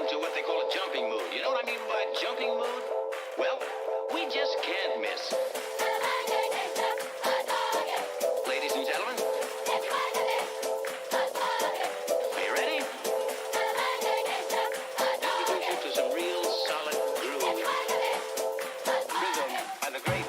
into what they call a jumping mood. You know what I mean by jumping mood? Well, we just can't miss. Ladies and gentlemen, are you ready? Introduce you to some real solid groove. Rhythm and the great.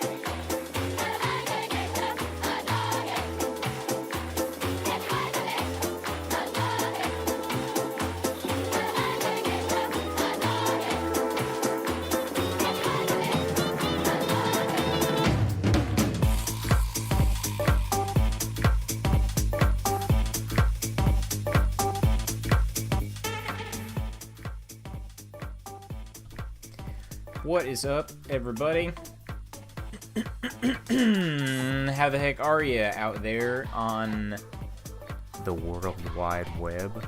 What is up, everybody? How the heck are you out there on the World Wide Web?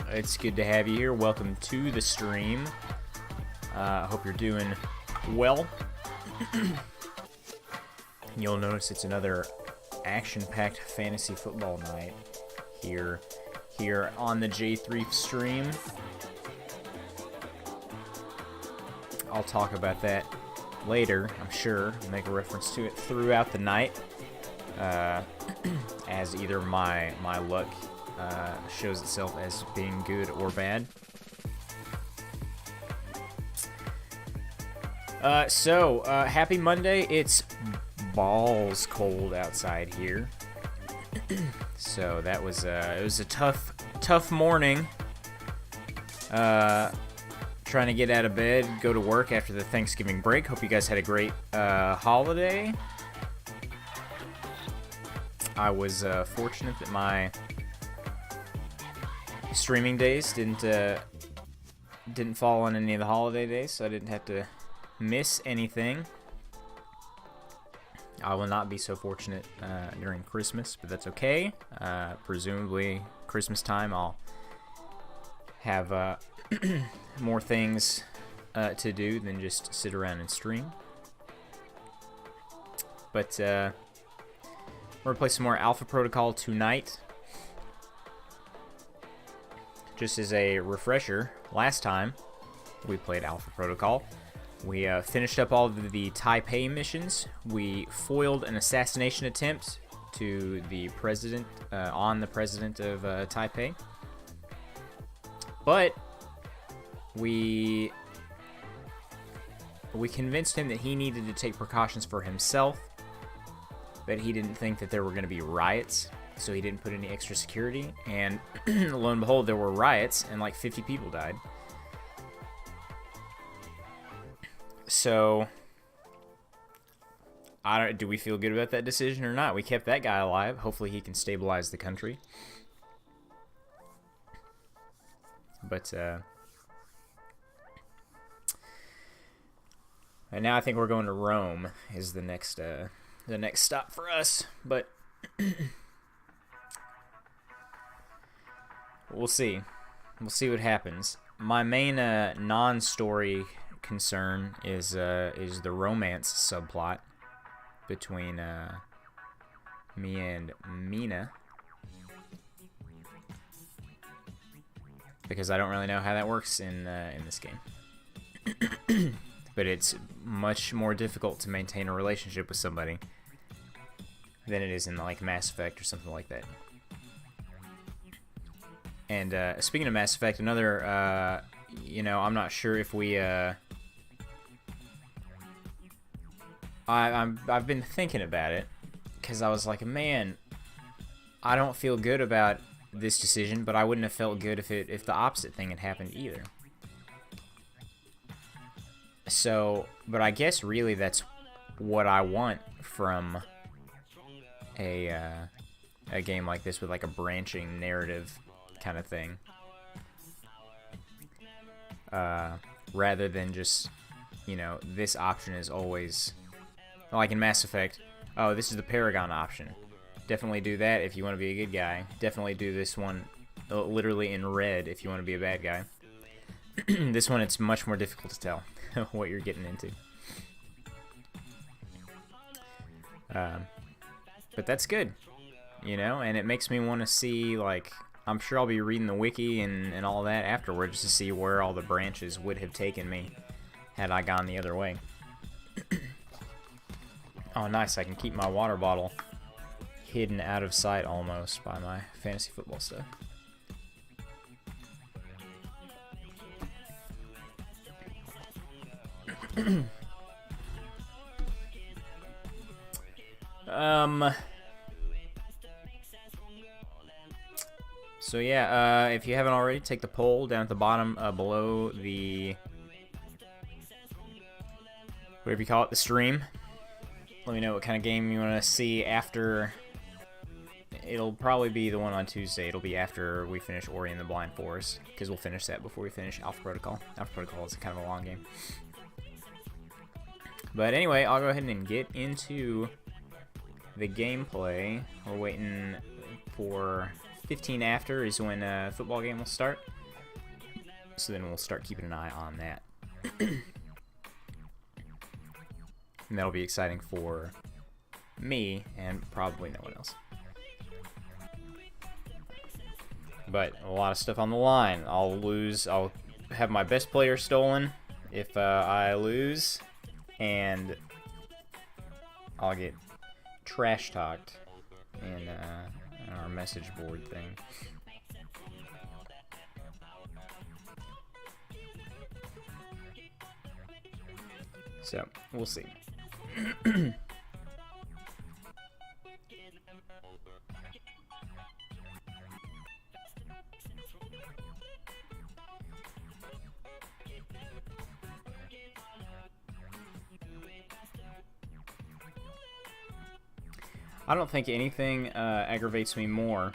It's good to have you here. Welcome to the stream. I hope you're doing well. You'll notice it's another action-packed fantasy football night here on the J3 stream. I'll talk about that later, I'm sure. I'll make a reference to it throughout the night, as either my luck shows itself as being good or bad. Happy Monday. It's balls cold outside here. So that was it was a tough morning. Trying to get out of bed, go to work after the Thanksgiving break. Hope you guys had a great holiday. I was fortunate that my streaming days didn't fall on any of the holiday days, so I didn't have to miss anything. I will not be so fortunate during Christmas, but that's okay. Presumably, Christmas time, I'll have more things to do than just sit around and stream. But we're gonna play some more Alpha Protocol tonight. Just as a refresher, last time we played Alpha Protocol, we finished up all of the Taipei missions. We foiled an assassination attempt to the president, on the president of Taipei. But we convinced him that he needed to take precautions for himself, that he didn't think that there were going to be riots, so he didn't put any extra security, and lo and behold, there were riots, and like 50 people died. So, do we feel good about that decision or not? We kept that guy alive. Hopefully he can stabilize the country. But, and now I think we're going to Rome is the next stop for us. But we'll see. We'll see what happens. My main non-story concern is the romance subplot between me and Mina, because I don't really know how that works in this game. But it's much more difficult to maintain a relationship with somebody than it is in like Mass Effect or something like that. And speaking of Mass Effect, another, I'm not sure if we, I've been thinking about it, because I was like, man, I don't feel good about this decision, but I wouldn't have felt good if the opposite thing had happened either. So, but I guess really that's what I want from a game like this, with like a branching narrative kind of thing, rather than just, this option is always, like in Mass Effect, oh, this is the Paragon option. Definitely do that if you want to be a good guy. Definitely do this one literally in red if you want to be a bad guy. This one, it's much more difficult to tell what you're getting into. But that's good, and it makes me want to see, like, I'm sure I'll be reading the wiki and all that afterwards to see where all the branches would have taken me had I gone the other way. Oh, nice. I can keep my water bottle hidden out of sight almost by my fantasy football stuff. So yeah, if you haven't already, take the poll down at the bottom below the, whatever you call it, the stream. Let me know what kind of game you want to see after. It'll probably be the one on Tuesday. It'll be after we finish Ori and the Blind Forest, because we'll finish that before we finish Alpha Protocol. Alpha Protocol is kind of a long game. But anyway, I'll go ahead and get into the gameplay. We're waiting for 15 after is when football game will start. So then we'll start keeping an eye on that. And that'll be exciting for me and probably no one else. But a lot of stuff on the line. I'll lose. I'll have my best player stolen if I lose. And I'll get trash talked in our message board thing. So, we'll see. I don't think anything aggravates me more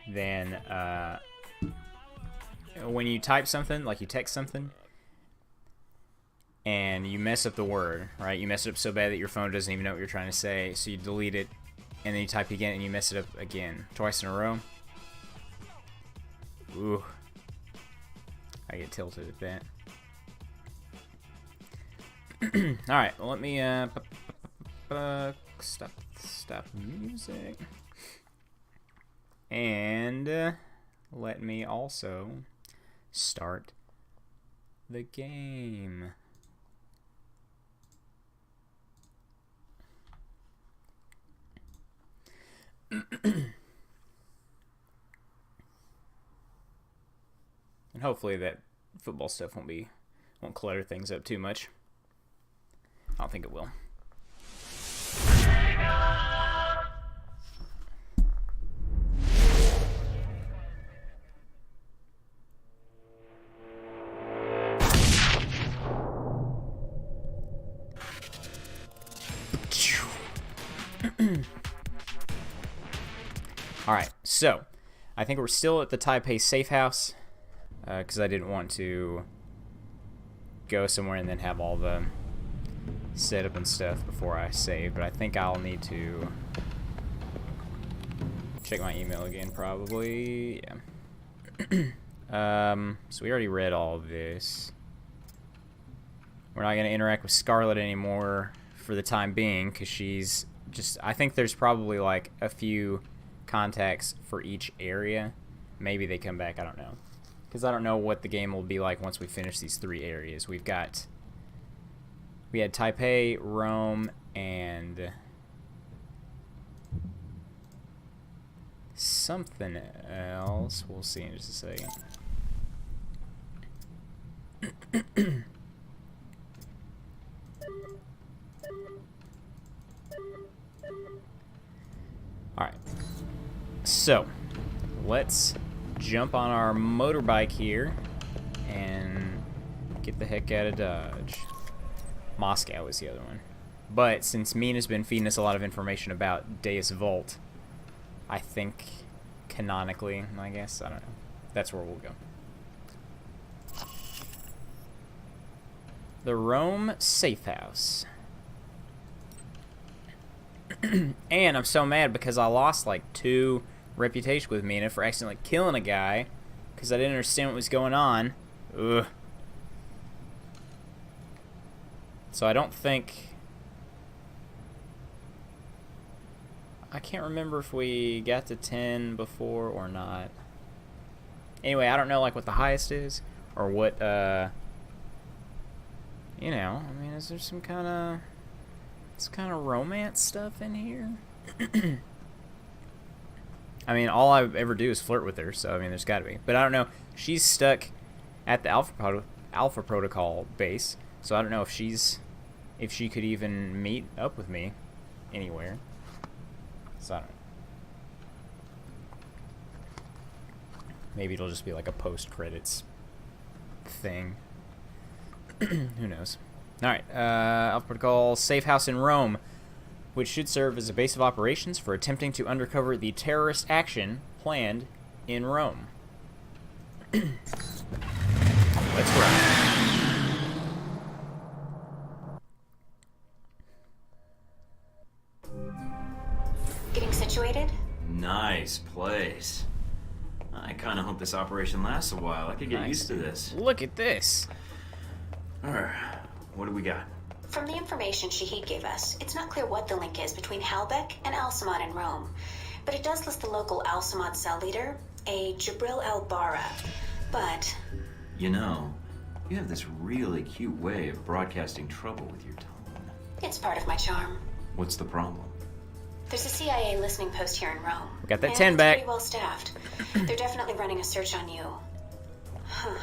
than when you type something, like you text something, and you mess up the word, right? You mess it up so bad that your phone doesn't even know what you're trying to say, so you delete it, and then you type again, and you mess it up again. Twice in a row. Ooh. I get tilted at that. Alright, well, let me stop music. And let me also start the game. And hopefully that football stuff won't clutter things up too much. I don't think it will. Alright, so I think we're still at the Taipei safe house because I didn't want to go somewhere and then have all the setup and stuff before I save, but I think I'll need to check my email again probably. Yeah. So we already read all of this. We're not going to interact with Scarlet anymore for the time being because she's just, I think there's probably like a few contacts for each area. Maybe they come back, I don't know. Because I don't know what the game will be like once we finish these 3 areas. We had Taipei, Rome, and something else. We'll see in just a second. Alright. So, let's jump on our motorbike here and get the heck out of Dodge. Moscow is the other one. But since Mina's been feeding us a lot of information about Deus Vult, I think canonically, I guess, I don't know, that's where we'll go. The Rome Safe House. And I'm so mad because I lost like 2 reputation with Mina for accidentally killing a guy because I didn't understand what was going on. Ugh. So I don't think I can't remember if we got to 10 before or not. Anyway, I don't know like what the highest is or what you know, I mean, is there some kind of romance stuff in here? I mean, all I ever do is flirt with her, so I mean, there's got to be. But I don't know. She's stuck at the Alpha Protocol base, so I don't know if she could even meet up with me anywhere. So I don't know. Maybe it'll just be like a post-credits thing. Who knows? Alright, Alpha Protocol Safe House in Rome, which should serve as a base of operations for attempting to uncover the terrorist action planned in Rome. Let's run. Getting situated? Nice place. I kind of hope this operation lasts a while. I could get used to this. Look at this. Alright, what do we got? From the information Shahid gave us, it's not clear what the link is between Halbek and Al-Samad in Rome. But it does list the local Al-Samad cell leader, a Jibril al-Bara. But... You know, you have this really cute way of broadcasting trouble with your tone. it's part of my charm. What's the problem? There's a CIA listening post here in Rome. We got that and 10 it's back. pretty well staffed. They're definitely running a search on you. Huh.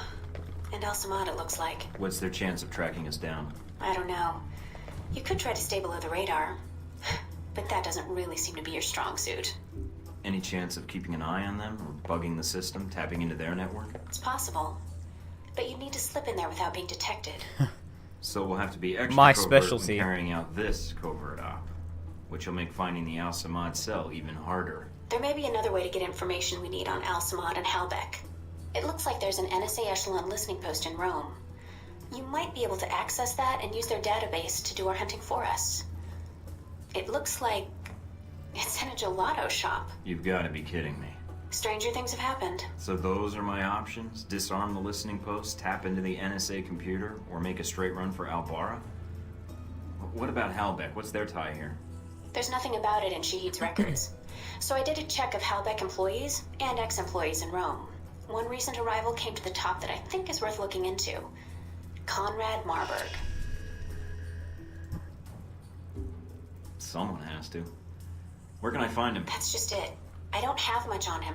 And Al-Samad, it looks like. What's their chance of tracking us down? I don't know. You could try to stay below the radar. But that doesn't really seem to be your strong suit. Any chance of keeping an eye on them, or bugging the system, tapping into their network? It's possible. But you need to slip in there without being detected. So we'll have to be extra My covert specialty. when carrying out this covert op, which will make finding the Al-Samad cell even harder. There may be another way to get information we need on Al-Samad and Halbek. It looks like there's an NSA Echelon listening post in Rome. You might be able to access that and use their database to do our hunting for us. It looks like it's in a gelato shop. You've got to be kidding me. Stranger things have happened. So those are my options? Disarm the listening post, tap into the NSA computer, or make a straight run for Al-Bara? What about Halbek? What's their tie here? There's nothing about it in Shahid's records. So I did a check of Halbek employees and ex-employees in Rome. One recent arrival came to the top that I think is worth looking into. Conrad Marburg. Someone has to. Where can I find him? That's just it. I don't have much on him,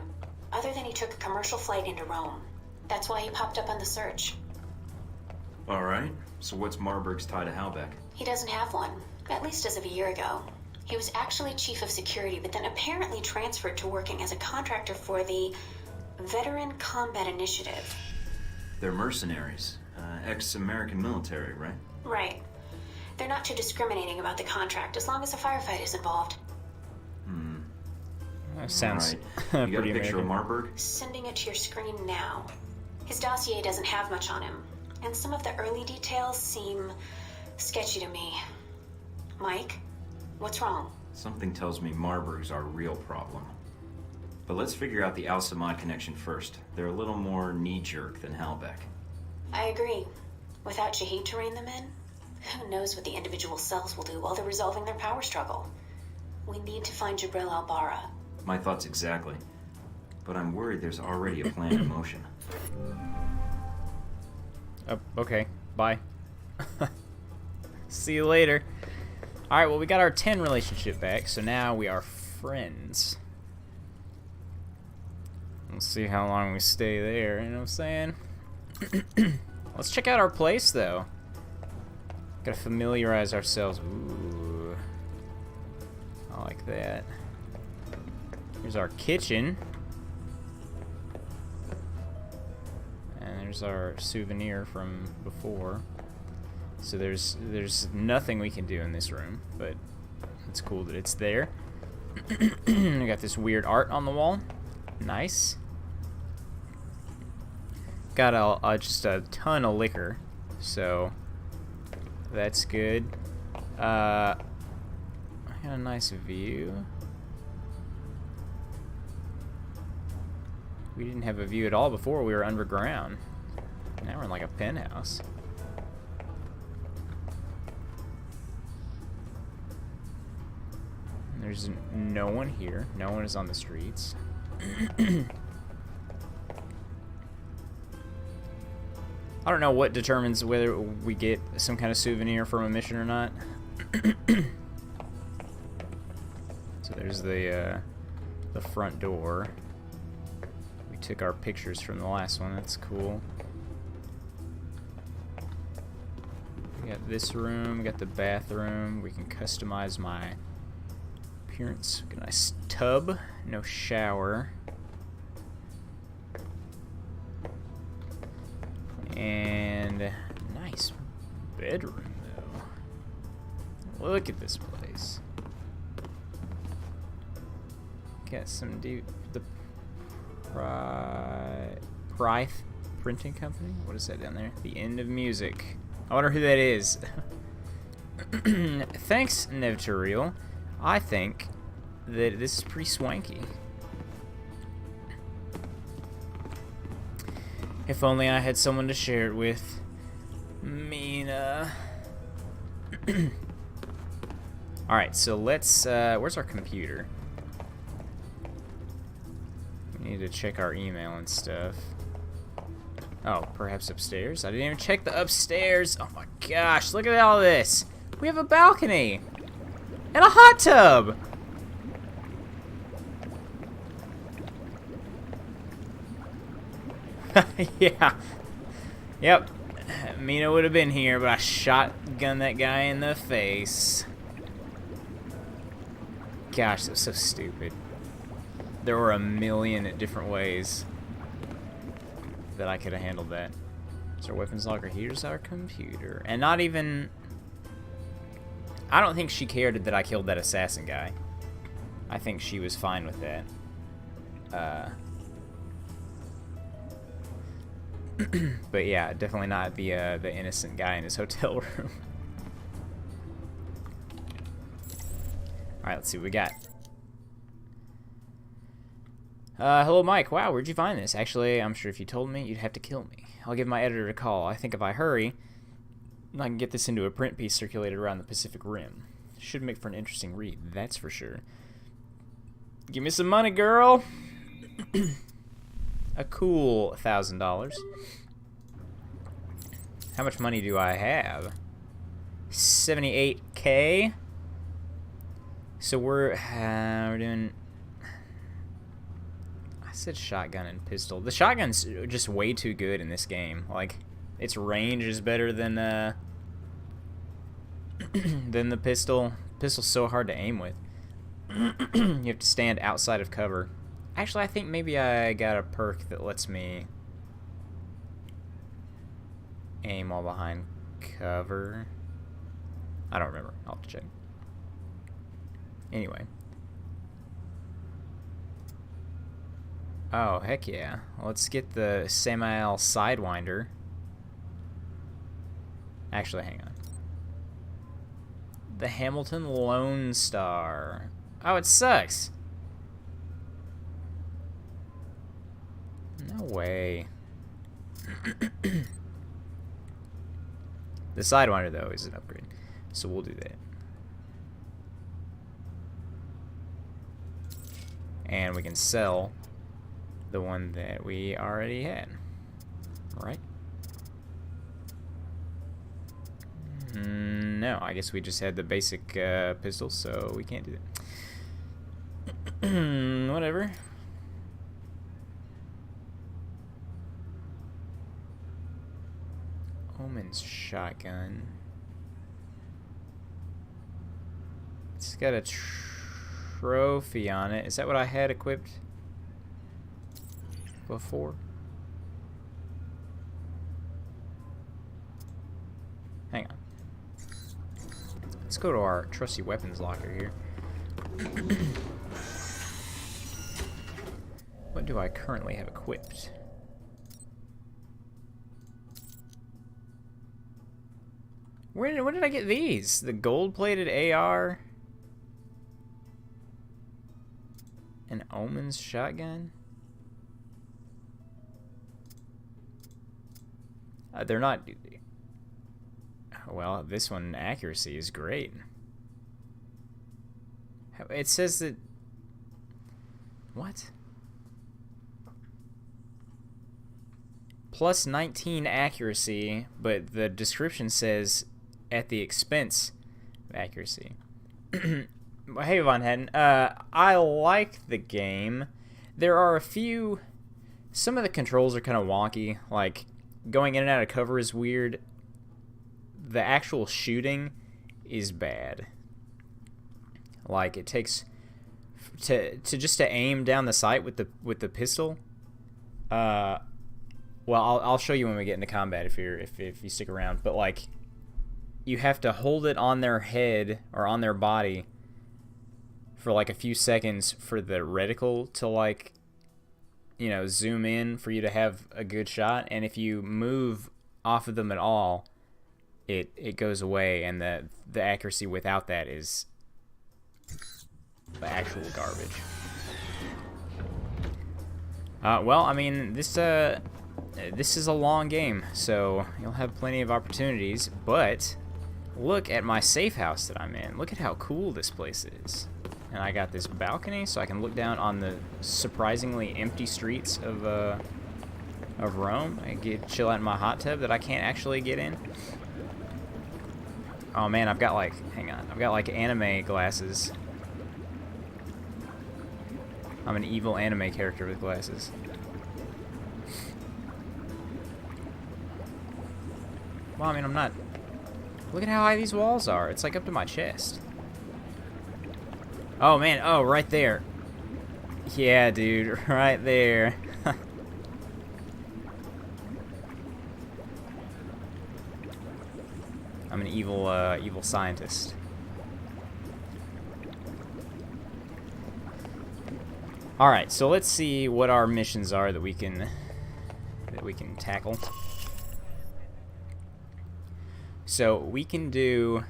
other than he took a commercial flight into Rome. That's why he popped up on the search. Alright, so what's Marburg's tie to Halbek? He doesn't have one, at least as of a year ago. He was actually chief of security, but then apparently transferred to working as a contractor for the Veteran Combat Initiative. They're mercenaries. Ex-American military, right? Right. They're not too discriminating about the contract as long as a firefight is involved. That sounds Alright. You got a pretty picture American. of Marburg? Sending it to your screen now. His dossier doesn't have much on him, and some of the early details seem sketchy to me. Mike, what's wrong? Something tells me Marburg's our real problem. But let's figure out the Al-Samad connection first. They're a little more knee-jerk than Halbek. I agree. Without Shahid to rein them in, who knows what the individual cells will do while they're resolving their power struggle. We need to find Jibril al-Bara. My thoughts exactly. But I'm worried there's already a plan in motion. Okay, bye. See you later. Alright, well, we got our 10 relationship back, so now we are friends. Let's see how long we stay there, you know what I'm saying? Let's check out our place, though. Gotta familiarize ourselves. Ooh. I like that. Here's our kitchen. And there's our souvenir from before. So there's nothing we can do in this room, but it's cool that it's there. We got this weird art on the wall. Nice. Got just a ton of liquor, so that's good. I got a nice view. We didn't have a view at all before. We were underground. Now we're in like a penthouse. There's no one here. No one is on the streets. I don't know what determines whether we get some kind of souvenir from a mission or not. So there's the front door. We took our pictures from the last one. That's cool. We got this room. We got the bathroom. We can customize my appearance. Got a nice tub. No shower. And nice bedroom, though. Look at this place. Got some the Prythe Printing Company. What is that down there? The End of Music. I wonder who that is. Thanks, Nevturiel. I think that this is pretty swanky. If only I had someone to share it with. Mina. Alright, so let's, where's our computer? We need to check our email and stuff. Oh, perhaps upstairs? I didn't even check the upstairs. Oh my gosh, look at all this. We have a balcony. And a hot tub. Yeah. Yep. Mina would have been here, but I shotgunned that guy in the face. Gosh, that was so stupid. There were a million different ways that I could have handled that. There's our weapons locker. Here's our computer. And not even... I don't think she cared that I killed that assassin guy. I think she was fine with that. But yeah, definitely not the innocent guy in his hotel room. Alright, let's see what we got. Hello, Mike. Wow, where'd you find this? Actually, I'm sure if you told me, you'd have to kill me. I'll give my editor a call. I think if I hurry, I can get this into a print piece circulated around the Pacific Rim. Should make for an interesting read, that's for sure. Give me some money, girl! A cool $1,000. How much money do I have? 78K. So we're doing... I said shotgun and pistol. The shotgun's just way too good in this game. Like, its range is better than than the pistol. Pistol's so hard to aim with. You have to stand outside of cover. Actually, I think maybe I got a perk that lets me aim while behind cover. I don't remember. I'll have to check. Anyway. Oh, heck yeah. Let's get the Samael Sidewinder. Actually, hang on. The Hamilton Lone Star. Oh, it sucks. No way. The Sidewinder, though, is an upgrade. So we'll do that. And we can sell the one that we already had. Right? No, I guess we just had the basic pistol, so we can't do that. Whatever. Omen's shotgun. It's got a trophy on it. Is that what I had equipped before? Hang on. Let's go to our trusty weapons locker here. What do I currently have equipped? When did I get these? The gold-plated AR? An Omen's shotgun? They're not... Well, this one accuracy is great. it says that... What? Plus 19 accuracy, but the description says at the expense of accuracy. Hey, Von Hedden. I like the game. There are a few... Some of the controls are kind of wonky. Like, going in and out of cover is weird. The actual shooting is bad. Like, it takes... To aim down the sight with the pistol... Well, I'll show you when we get into combat if you stick around. But like, you have to hold it on their head or on their body for like a few seconds for the reticle to like, you know, zoom in for you to have a good shot. And if you move off of them at all, it goes away, and the accuracy without that is the actual garbage. Well, I mean, this is a long game, so you'll have plenty of opportunities, but look at my safe house that I'm in. Look at how cool this place is. And I got this balcony, so I can look down on the surprisingly empty streets of Rome. I can chill out in my hot tub that I can't actually get in. Oh man, I've got like, hang on, I've got like anime glasses. I'm an evil anime character with glasses. Well, I mean, I'm not... Look at how high these walls are. It's like up to my chest. Oh, man. Oh, right there. Yeah, dude. Right there. I'm an evil scientist. Alright, so let's see what our missions are that we can tackle. So we can do...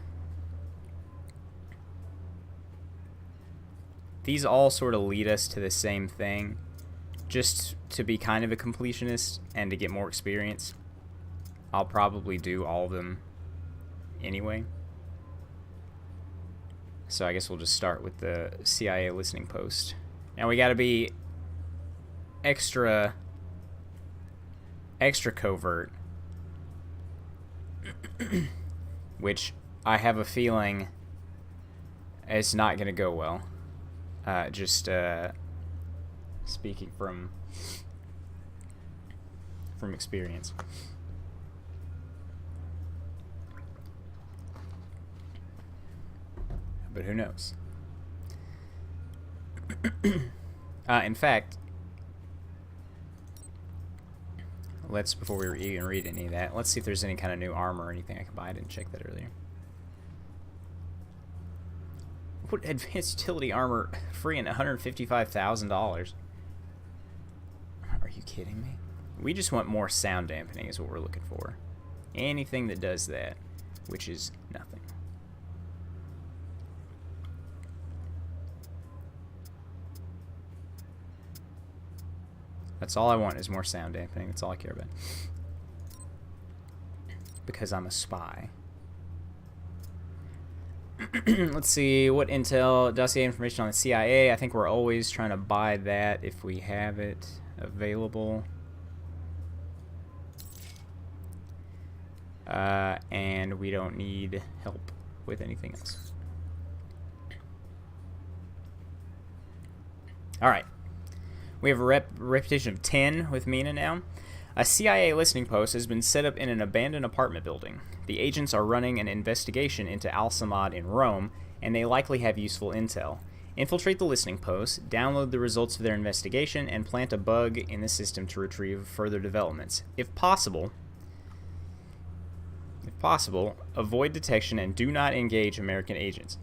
These all sort of lead us to the same thing. Just to be kind of a completionist and to get more experience. I'll probably do all of them anyway. So I guess we'll just start with the CIA listening post. Now we gotta be extra covert. Which I have a feeling it's not gonna go well. Just speaking from experience. But who knows? In fact, before we even read any of that, let's see if there's any kind of new armor or anything I can buy. I didn't check that earlier. What advanced utility armor free and $155,000? Are you kidding me? We just want more sound dampening is what we're looking for. Anything that does that, which is nothing. That's all I want is more sound dampening. That's all I care about. Because I'm a spy. Let's see, what intel, dossier information on the CIA. I think we're always trying to buy that if we have it available. And we don't need help with anything else. Alright. We have a reputation of 10 with Mina now. A CIA listening post has been set up in an abandoned apartment building. The agents are running an investigation into Al-Samad in Rome, and they likely have useful intel. Infiltrate the listening post, download the results of their investigation, and plant a bug in the system to retrieve further developments. If possible, avoid detection and do not engage American agents.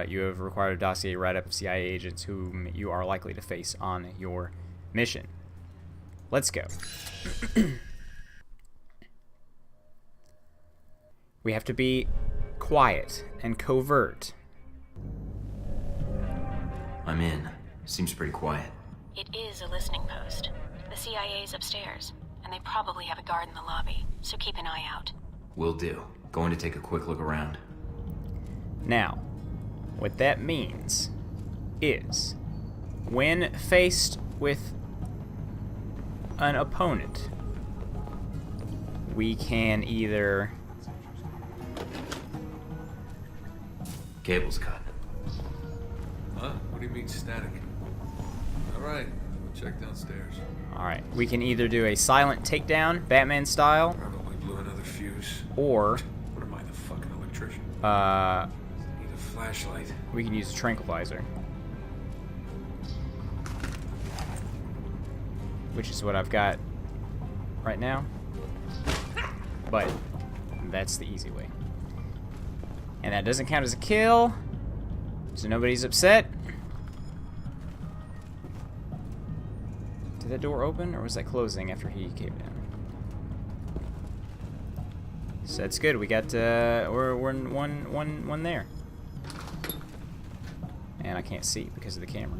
You have required a dossier write-up of CIA agents whom you are likely to face on your mission. Let's go. We have to be quiet and covert. I'm in. Seems pretty quiet. It is a listening post. The CIA's upstairs, and they probably have a guard in the lobby, so keep an eye out. Will do. Going to take a quick look around. Now, What that means is when faced with an opponent, we can either... Cable's cut. Huh? What do you mean static? Alright, we'll check downstairs. Alright, we can either do a silent takedown, Batman style, Probably blew another fuse. or What am I, the fucking electrician? Need a flashlight. we can use a tranquilizer. Which is what I've got right now. But that's the easy way. And that doesn't count as a kill, so nobody's upset. Did that door open, or was that closing after he came down? So that's good. We got we're in one there. And I can't see because of the camera.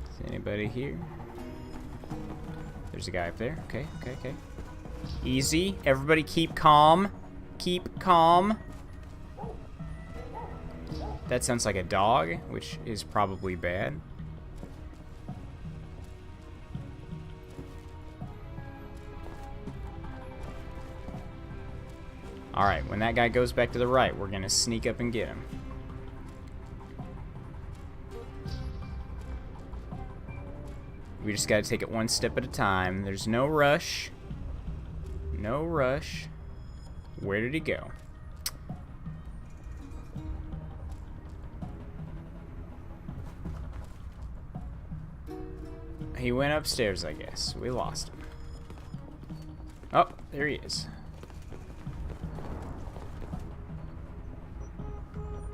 Is anybody here? There's a guy up there. Okay, okay, okay. Easy. Everybody keep calm. Keep calm. That sounds like a dog, which is probably bad. Alright, when that guy goes back to the right, we're gonna sneak up and get him. We just gotta take it one step at a time. There's no rush. No rush. Where did he go? He went upstairs, I guess. We lost him. Oh, there he is.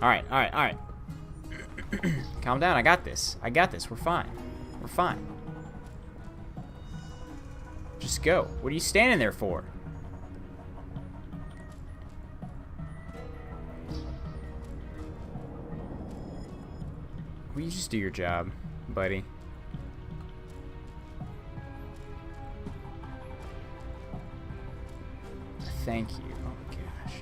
Alright, alright, alright. Calm down, I got this. I got this, we're fine. We're fine. Just go. What are you standing there for? Will you just do your job, buddy? Thank you. Oh my gosh.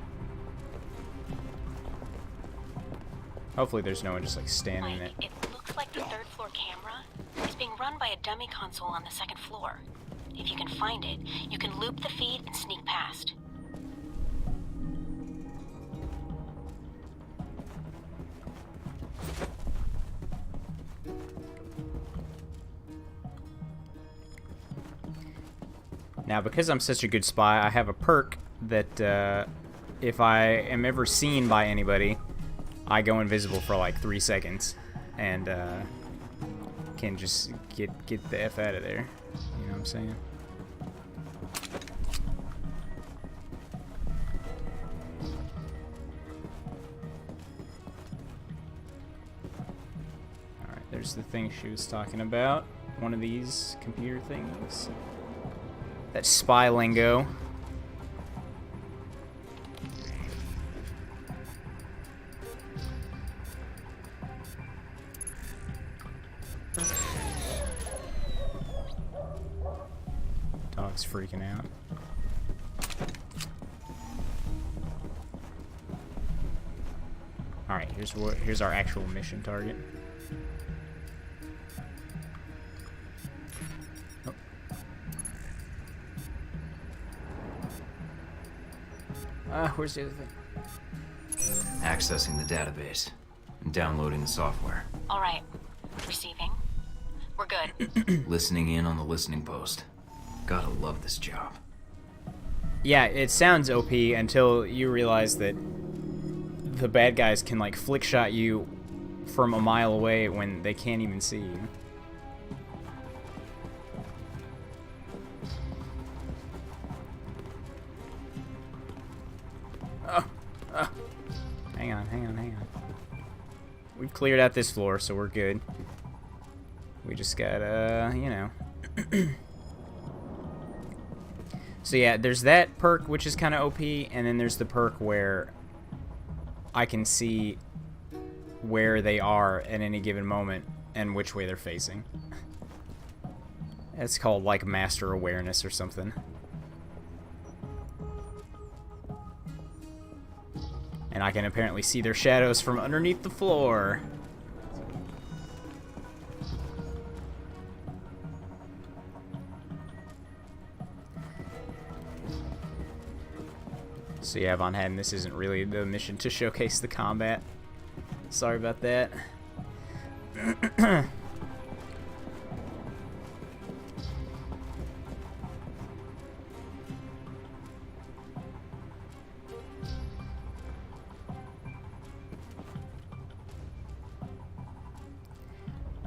Hopefully there's no one just like standing there. It looks like the third floor camera is being run by a dummy console on the second floor. If you can find it, you can loop the feed and sneak past. Now, because I'm such a good spy, I have a perk that if I am ever seen by anybody, I go invisible for like 3 seconds and can just get the F out of there. You know what I'm saying? Alright, there's the thing she was talking about. One of these computer things. That spy lingo. Dog's freaking out. Alright, here's our actual mission target. Where's the other thing? Accessing the database and downloading the software. All right. Receiving. We're good. Listening in on the listening post. Gotta love this job. Yeah, it sounds OP until you realize that the bad guys can like flick shot you from a mile away when they can't even see you. Hang on. We've cleared out this floor, so we're good. We just gotta, you know. So yeah, there's that perk, which is kind of OP, and then there's the perk where I can see where they are at any given moment and which way they're facing. It's called, like, Master Awareness or something. And I can apparently see their shadows from underneath the floor. So yeah, Von Hadden, this isn't really the mission to showcase the combat. Sorry about that.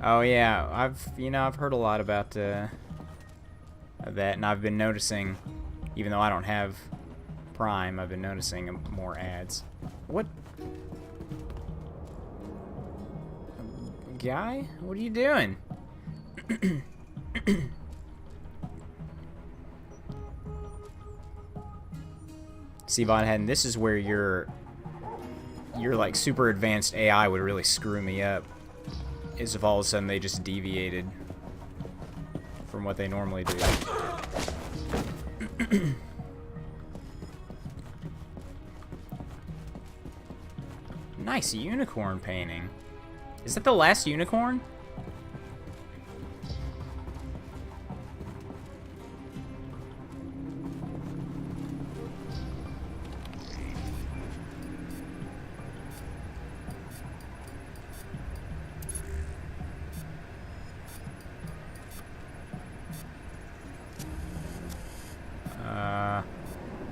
Oh yeah, I've heard a lot about that, and I've been noticing, even though I don't have Prime, I've been noticing more ads. What? Guy? What are you doing? See, Von Hadden, this is where your like super advanced AI would really screw me up. Is if all of a sudden they just deviated from what they normally do. Nice unicorn painting. Is that the last unicorn?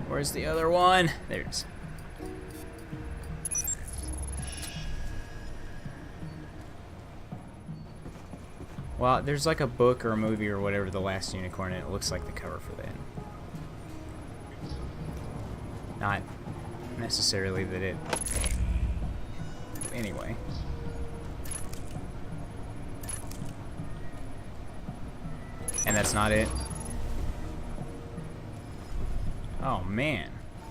Where's the other one? There it is. Well, there's like a book or a movie or whatever, The Last Unicorn, and it looks like the cover for that. Not necessarily that it... Anyway. And that's not it. Oh man,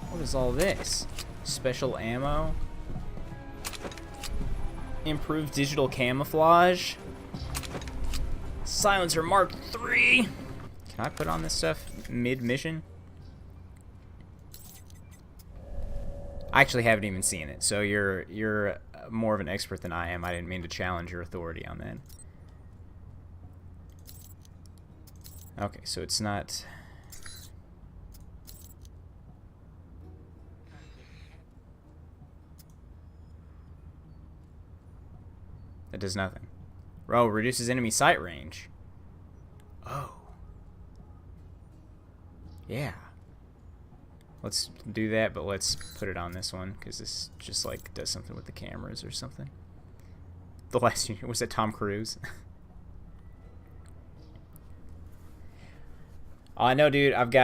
what is all this? Special ammo? Improved digital camouflage? Silencer Mark III! Can I put on this stuff mid-mission? I actually haven't even seen it, so you're more of an expert than I am. I didn't mean to challenge your authority on that. Okay, so it's not... That does nothing. Oh, reduces enemy sight range. Oh. Yeah. Let's do that, but let's put it on this one, because this just, like, does something with the cameras or something. The last unit, was that Tom Cruise? Oh, I know, dude, I'm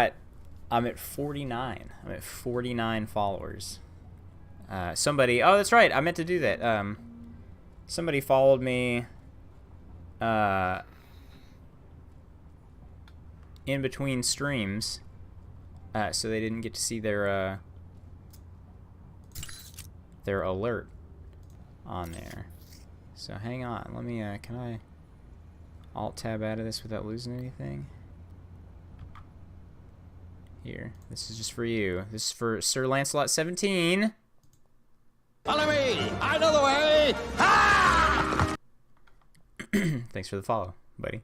at 49. I'm at 49 followers. Somebody, oh, that's right, I meant to do that. Somebody followed me in between streams, so they didn't get to see their alert on there. So hang on, let me, can I Alt-tab out of this without losing anything? Here, this is just for you. This is for Sir Lancelot 17. Follow me! I know the way! Ha! Thanks for the follow, buddy.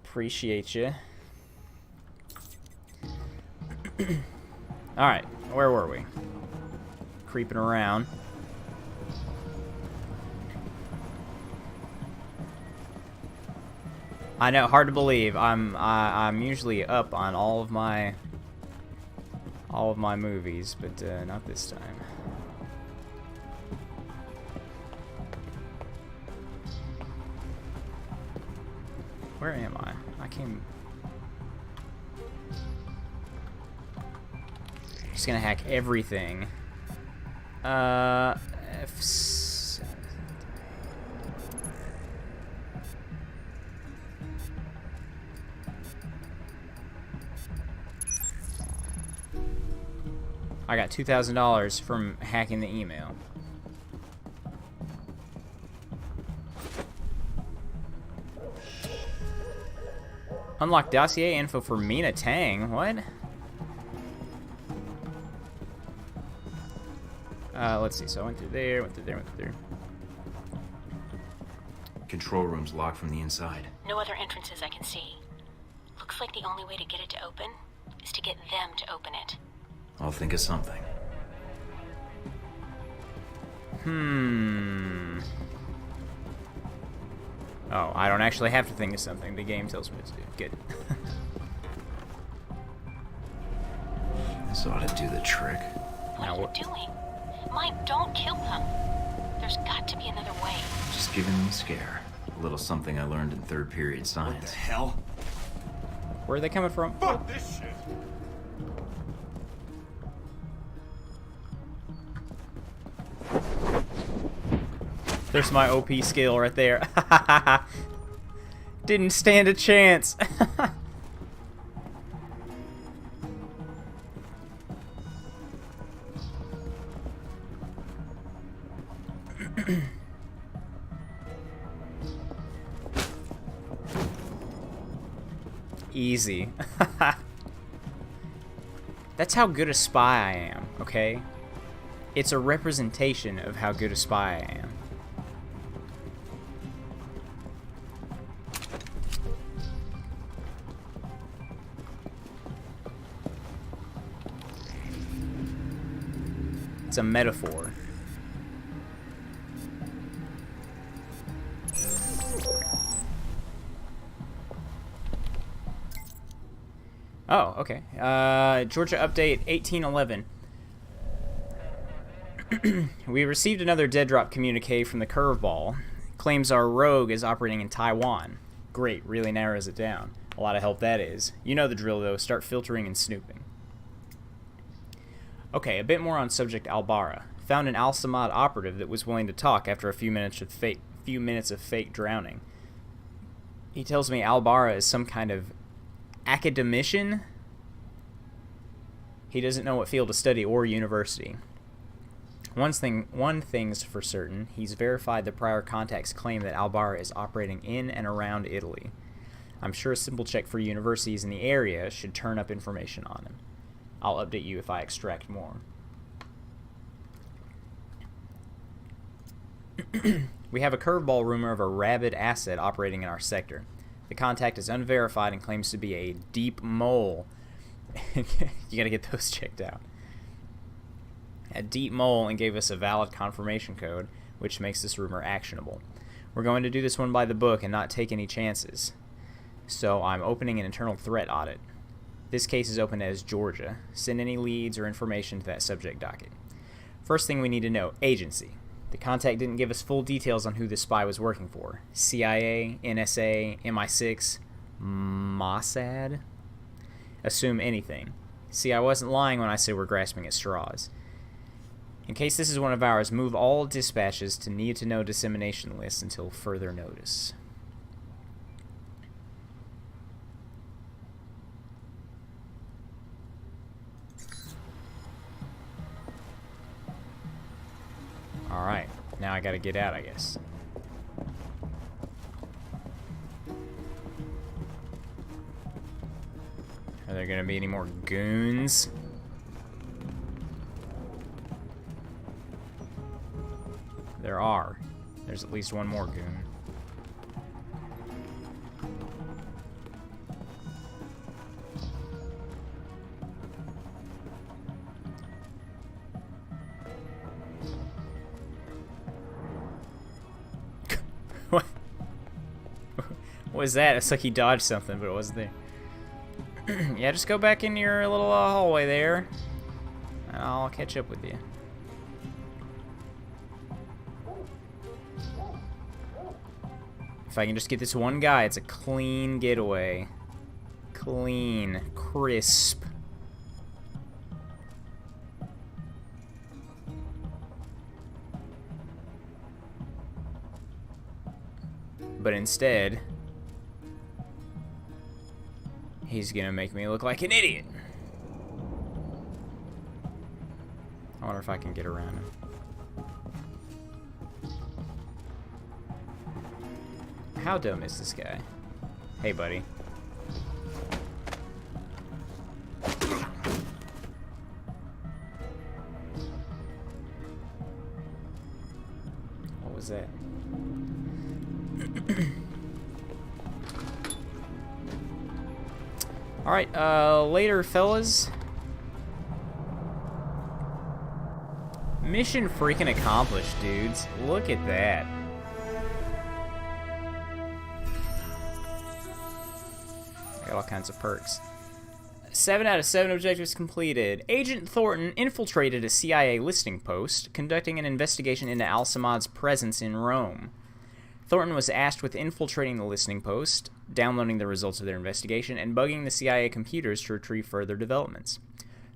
Appreciate you. Alright, where were we? Creeping around. I know, hard to believe. I'm usually up on all of my movies, but not this time. Where am I? I came. Just gonna hack everything. F7. I got $2,000 from hacking the email. Unlock dossier info for Mina Tang. What? Let's see. So I went through there, went through there, went through there. Control room's locked from the inside. No other entrances I can see. Looks like the only way to get it to open is to get them to open it. I'll think of something. Oh, I don't actually have to think of something. The game tells me to do. Good. This ought to do the trick. What Now are you what- doing? Mike, don't kill them. There's got to be another way. Just giving them a scare. A little something I learned in third period science. Hell? Where are they coming from? Fuck this shit! There's my OP skill right there. Didn't stand a chance. Easy. That's how good a spy I am, okay? It's a representation of how good a spy I am. It's a metaphor. Oh, okay. Georgia update 1811. We received another dead drop communique from the Curveball. Claims our rogue is operating in Taiwan. Great, really narrows it down. A lot of help that is. You know the drill though, start filtering and snooping. Okay, a bit more on subject Albara. Found an Al-Samad operative that was willing to talk after a few minutes of fake drowning. He tells me Albara is some kind of academician. He doesn't know what field to study or university. One thing's for certain, he's verified the prior contact's claim that Albara is operating in and around Italy. I'm sure a simple check for universities in the area should turn up information on him. I'll update you if I extract more. We have a curveball rumor of a rabid asset operating in our sector. The contact is unverified and claims to be a deep mole. You gotta get those checked out. A deep mole and gave us a valid confirmation code, which makes this rumor actionable. We're going to do this one by the book and not take any chances. So I'm opening an internal threat audit. This case is open as Georgia. Send any leads or information to that subject docket. First thing we need to know, agency. The contact didn't give us full details on who this spy was working for. CIA, NSA, MI6, Mossad? Assume anything. See, I wasn't lying when I said we're grasping at straws. In case this is one of ours, move all dispatches to need-to-know dissemination lists until further notice. Alright, now I gotta get out, I guess. Are there gonna be any more goons? There are. There's at least one more goon. What? What was that? It's like he dodged something, but it wasn't there. Yeah, just go back in your little hallway there, and I'll catch up with you. If I can just get this one guy, it's a clean getaway. Clean, crisp. But instead, he's gonna make me look like an idiot. I wonder if I can get around him. How dumb is this guy? Hey, buddy. that? Alright, later, fellas. Mission freaking accomplished, dudes. Look at that. I got all kinds of perks. 7 out of 7 objectives completed. Agent Thornton infiltrated a CIA listening post, conducting an investigation into Al-Samad's presence in Rome. Thornton was asked with infiltrating the listening post, downloading the results of their investigation, and bugging the CIA computers to retrieve further developments.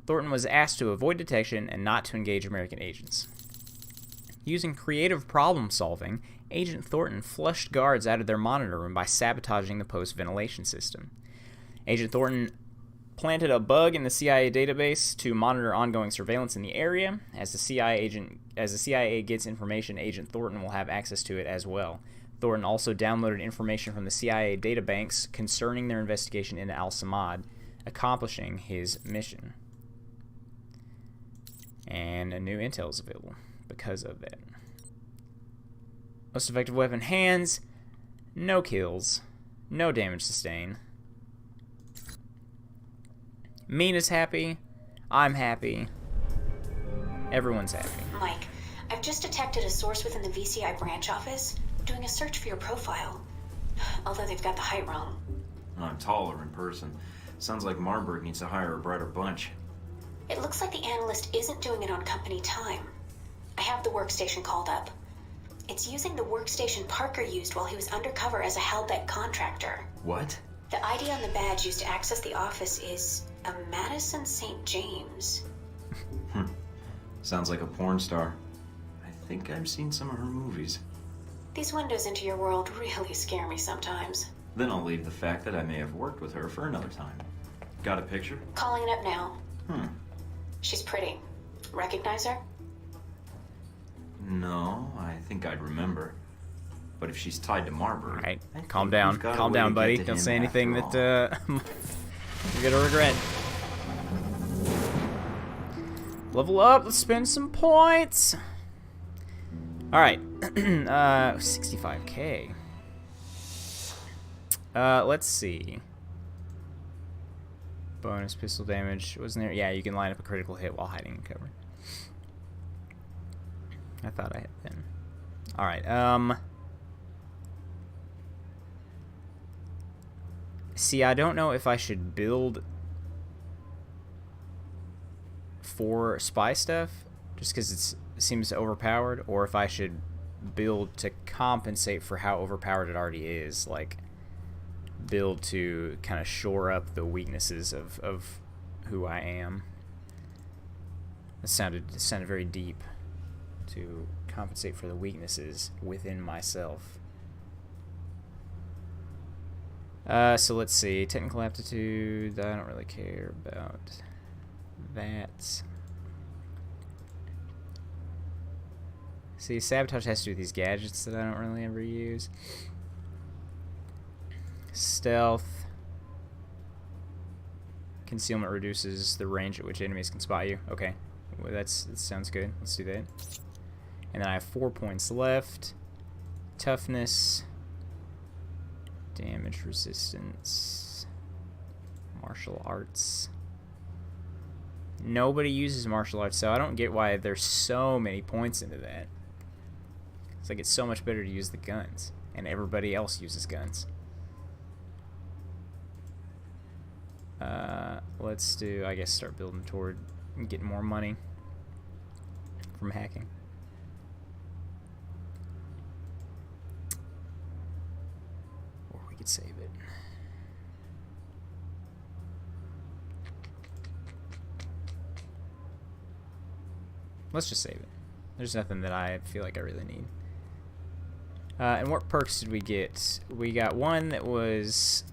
Thornton was asked to avoid detection and not to engage American agents. Using creative problem-solving, Agent Thornton flushed guards out of their monitor room by sabotaging the post ventilation system. Agent Thornton planted a bug in the CIA database to monitor ongoing surveillance in the area. As the CIA gets information, Agent Thornton will have access to it as well. Thornton also downloaded information from the CIA databanks concerning their investigation into Al-Samad, accomplishing his mission. And a new intel is available because of that. Most effective weapon, hands. No kills. No damage sustained. Mina's happy. I'm happy. Everyone's happy. Mike, I've just detected a source within the VCI branch office doing a search for your profile. Although they've got the height wrong. I'm taller in person. Sounds like Marburg needs to hire a brighter bunch. It looks like the analyst isn't doing it on company time. I have the workstation called up. It's using the workstation Parker used while he was undercover as a Halbeck contractor. What? The ID on the badge used to access the office is a Madison St. James. Sounds like a porn star. I think I've seen some of her movies. These windows into your world really scare me sometimes. Then I'll leave the fact that I may have worked with her for another time. Got a picture? Calling it up now. Hmm. She's pretty. Recognize her? No, I think I'd remember. But if she's tied to Marburg... Alright, I think calm down. we've got a Calm way down, to buddy. get to Don't him say anything after that, all. you're gonna regret. Level up, let's spend some points. Alright. 65k. Let's see. Bonus pistol damage. Wasn't there? Yeah, you can line up a critical hit while hiding in cover. I thought I had been. Alright, see, I don't know if I should build for spy stuff, just because it seems overpowered, or if I should build to compensate for how overpowered it already is, like build to kind of shore up the weaknesses of who I am. It sounded very deep, to compensate for the weaknesses within myself. So let's see. Technical aptitude, I don't really care about that. See, sabotage has to do with these gadgets that I don't really ever use. Stealth. Concealment reduces the range at which enemies can spot you. Okay, well, that sounds good. Let's do that. And then I have 4 points left. Toughness. Damage resistance. Martial arts. Nobody uses martial arts, so I don't get why there's so many points into that. It's like it's so much better to use the guns, and everybody else uses guns. Let's do, I guess, start building toward getting more money from hacking. Or we could save it. Let's just save it. There's nothing that I feel like I really need. And what perks did we get? We got one that was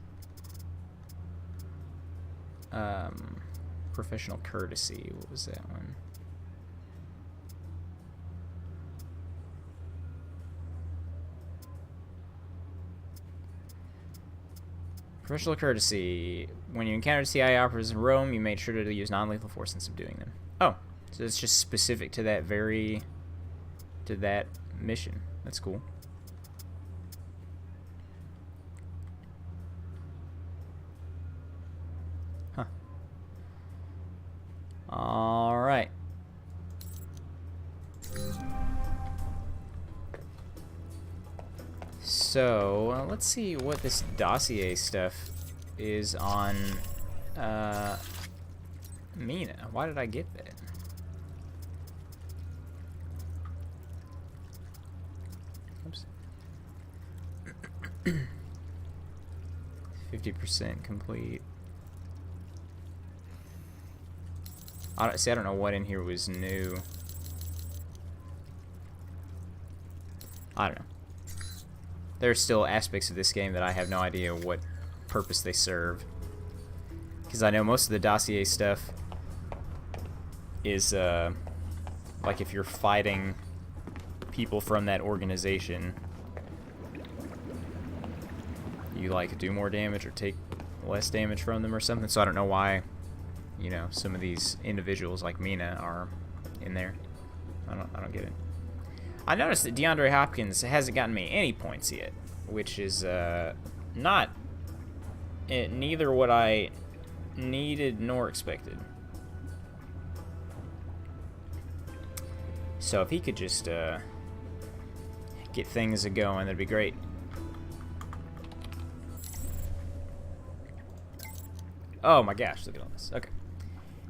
professional courtesy. What was that one? Professional courtesy. When you encountered CIA operatives in Rome, you made sure to use non-lethal force in subduing them. Oh, so it's just specific to that mission. That's cool. Huh. Alright. So, let's see what this dossier stuff is on Mina. Why did I get that? Oops. 50% complete. I don't know what in here was new. I don't know. There's still aspects of this game that I have no idea what purpose they serve. Because I know most of the dossier stuff is, like if you're fighting people from that organization, you, like, do more damage or take less damage from them or something. So I don't know why, you know, some of these individuals like Mina are in there. I don't get it. I noticed that DeAndre Hopkins hasn't gotten me any points yet, which is not neither what I needed nor expected. So if he could just get things going, that'd be great. Oh my gosh, look at all this. Okay.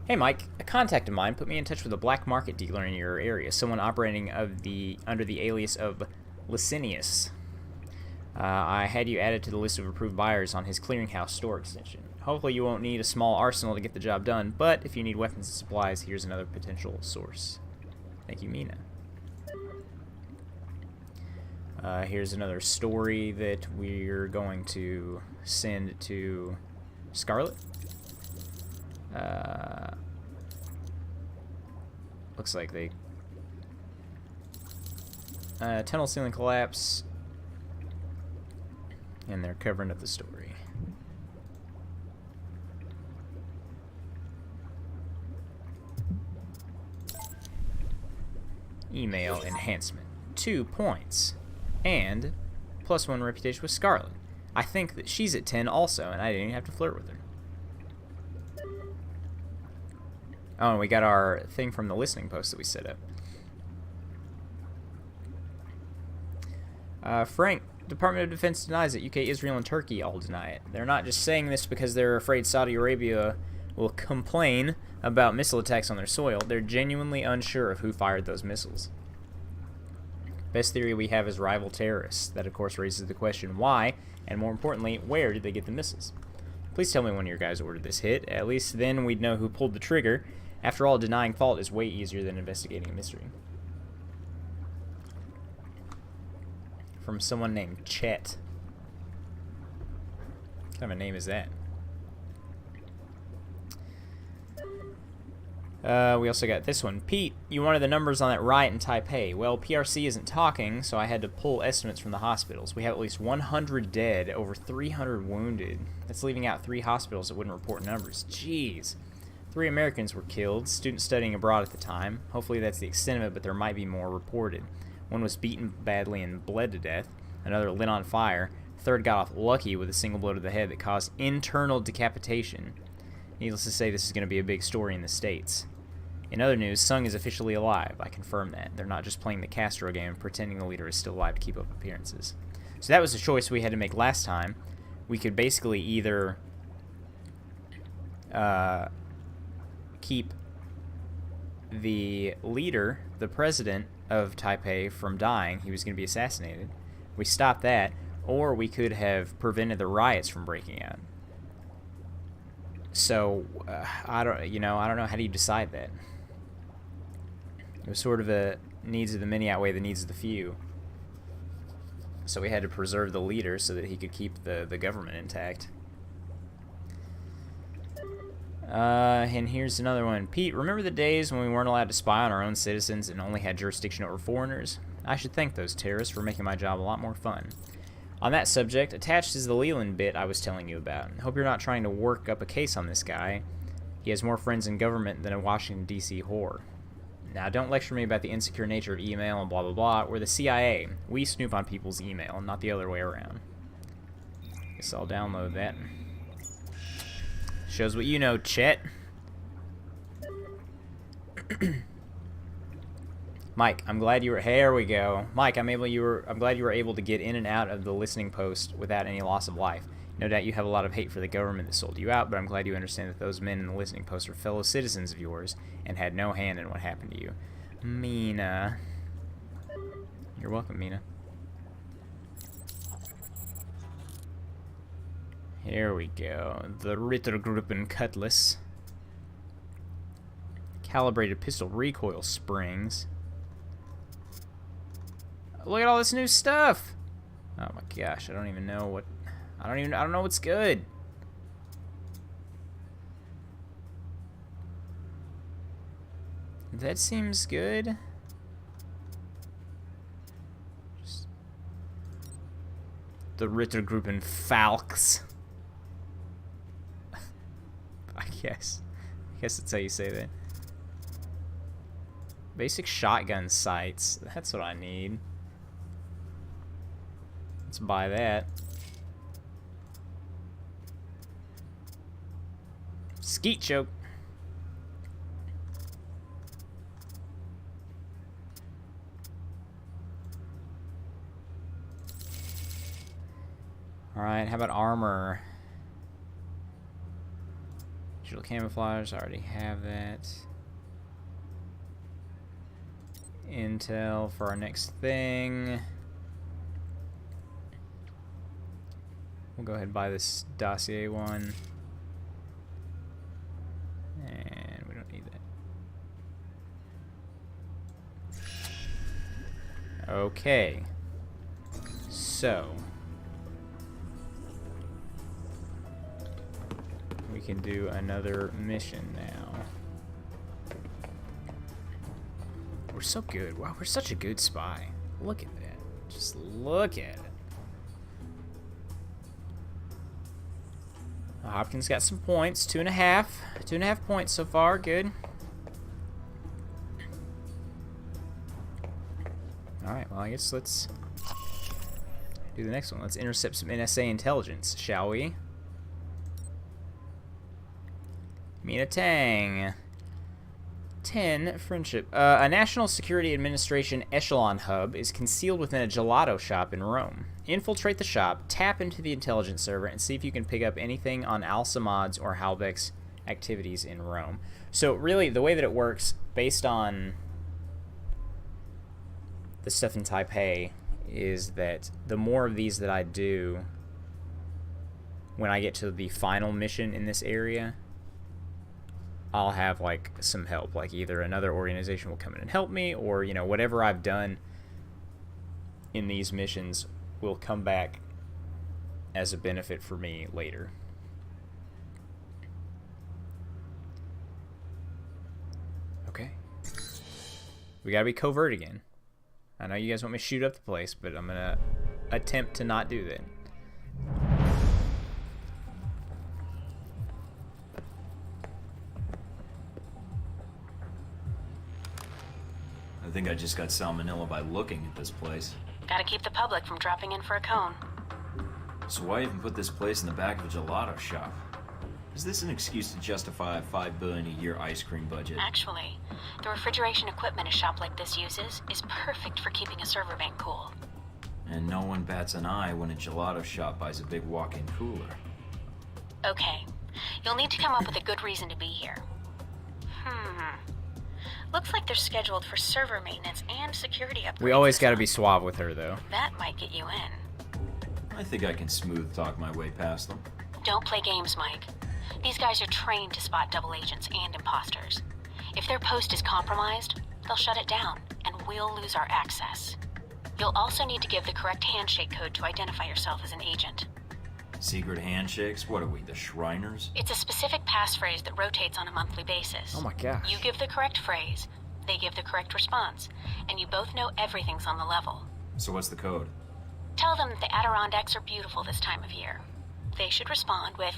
Hey Mike, a contact of mine put me in touch with a black market dealer in your area, someone operating under the alias of Licinius. I had you added to the list of approved buyers on his clearinghouse store extension. Hopefully you won't need a small arsenal to get the job done, but if you need weapons and supplies, here's another potential source. Thank you, Mina. Here's another story that we're going to send to Scarlet. Looks like they tunnel ceiling collapse, and they're covering up the story. Email enhancement, 2 points, and +1 reputation with Scarlet. I think that she's at 10 also, and I didn't even have to flirt with her. Oh, and we got our thing from the listening post that we set up. Frank, Department of Defense denies it. UK, Israel, and Turkey all deny it. They're not just saying this because they're afraid Saudi Arabia will complain about missile attacks on their soil. They're genuinely unsure of who fired those missiles. Best theory we have is rival terrorists. That, of course, raises the question why, and more importantly, where did they get the missiles? Please tell me when your guys ordered this hit. At least then we'd know who pulled the trigger. After all, denying fault is way easier than investigating a mystery. From someone named Chet. What kind of a name is that? We also got this one. Pete, you wanted the numbers on that riot in Taipei. Well, PRC isn't talking, so I had to pull estimates from the hospitals. We have at least 100 dead, over 300 wounded. That's leaving out 3 hospitals that wouldn't report numbers. Jeez. 3 Americans were killed, students studying abroad at the time. Hopefully that's the extent of it, but there might be more reported. One was beaten badly and bled to death. Another lit on fire. Third got off lucky with a single blow to the head that caused internal decapitation. Needless to say, this is going to be a big story in the States. In other news, Sung is officially alive. I confirm that. They're not just playing the Castro game, pretending the leader is still alive to keep up appearances. So that was the choice we had to make last time. We could basically either keep the leader, the president of Taipei, from dying. He was going to be assassinated. We stopped that, or we could have prevented the riots from breaking out. So I don't know. How do you decide that? It was sort of a needs of the many outweigh the needs of the few. So we had to preserve the leader so that he could keep the government intact. And here's another one. Pete, remember the days when we weren't allowed to spy on our own citizens and only had jurisdiction over foreigners? I should thank those terrorists for making my job a lot more fun. On that subject, attached is the Leland bit I was telling you about. Hope you're not trying to work up a case on this guy. He has more friends in government than a Washington, D.C. whore. Now, don't lecture me about the insecure nature of email and blah, blah, blah. We're the CIA. We snoop on people's email, not the other way around. Guess I'll download that. Shows what you know, Chet. Mike, I'm glad you were... Here we go. Mike, I'm glad you were able to get in and out of the listening post without any loss of life. No doubt you have a lot of hate for the government that sold you out, but I'm glad you understand that those men in the listening post are fellow citizens of yours and had no hand in what happened to you. Mina. You're welcome, Mina. Here we go. The Rittergruppen Cutlass. Calibrated pistol recoil springs. Look at all this new stuff! Oh my gosh, I don't even know what... I don't know what's good. That seems good. Just the Rittergruppen Falks. I guess that's how you say that. Basic shotgun sights. That's what I need. Let's buy that. Skeet choke. Alright, how about armor? Digital camouflage, I already have that. Intel for our next thing. We'll go ahead and buy this dossier one. And we don't need that. Okay. So. We can do another mission now. We're so good. Wow, we're such a good spy. Look at that. Just look at it. Hopkins got some points. 2.5. 2.5 points so far. Good. Alright, well, I guess let's do the next one. Let's intercept some NSA intelligence, shall we? Mina Tang. 10. Friendship. A National Security Administration echelon hub is concealed within a gelato shop in Rome. Infiltrate the shop, tap into the intelligence server, and see if you can pick up anything on Al-Samad's or Halbech's activities in Rome. So really, the way that it works, based on the stuff in Taipei, is that the more of these that I do, when I get to the final mission in this area, I'll have, like, some help. Like, either another organization will come in and help me, or, you know, whatever I've done in these missions will come back as a benefit for me later. Okay. We gotta be covert again. I know you guys want me to shoot up the place, but I'm gonna attempt to not do that. I think I just got salmonella by looking at this place. Gotta keep the public from dropping in for a cone. So why even put this place in the back of a gelato shop? Is this an excuse to justify a $5 billion a year ice cream budget? Actually, the refrigeration equipment a shop like this uses is perfect for keeping a server bank cool. And no one bats an eye when a gelato shop buys a big walk-in cooler. Okay, you'll need to come up with a good reason to be here. Looks like they're scheduled for server maintenance and security upgrades. We always gotta be suave with her, though. That might get you in. I think I can smooth talk my way past them. Don't play games, Mike. These guys are trained to spot double agents and imposters. If their post is compromised, they'll shut it down, and we'll lose our access. You'll also need to give the correct handshake code to identify yourself as an agent. Secret handshakes? What are we, the Shriners? It's a specific passphrase that rotates on a monthly basis. Oh my gosh. You give the correct phrase, they give the correct response, and you both know everything's on the level. So what's the code? Tell them that the Adirondacks are beautiful this time of year. They should respond with,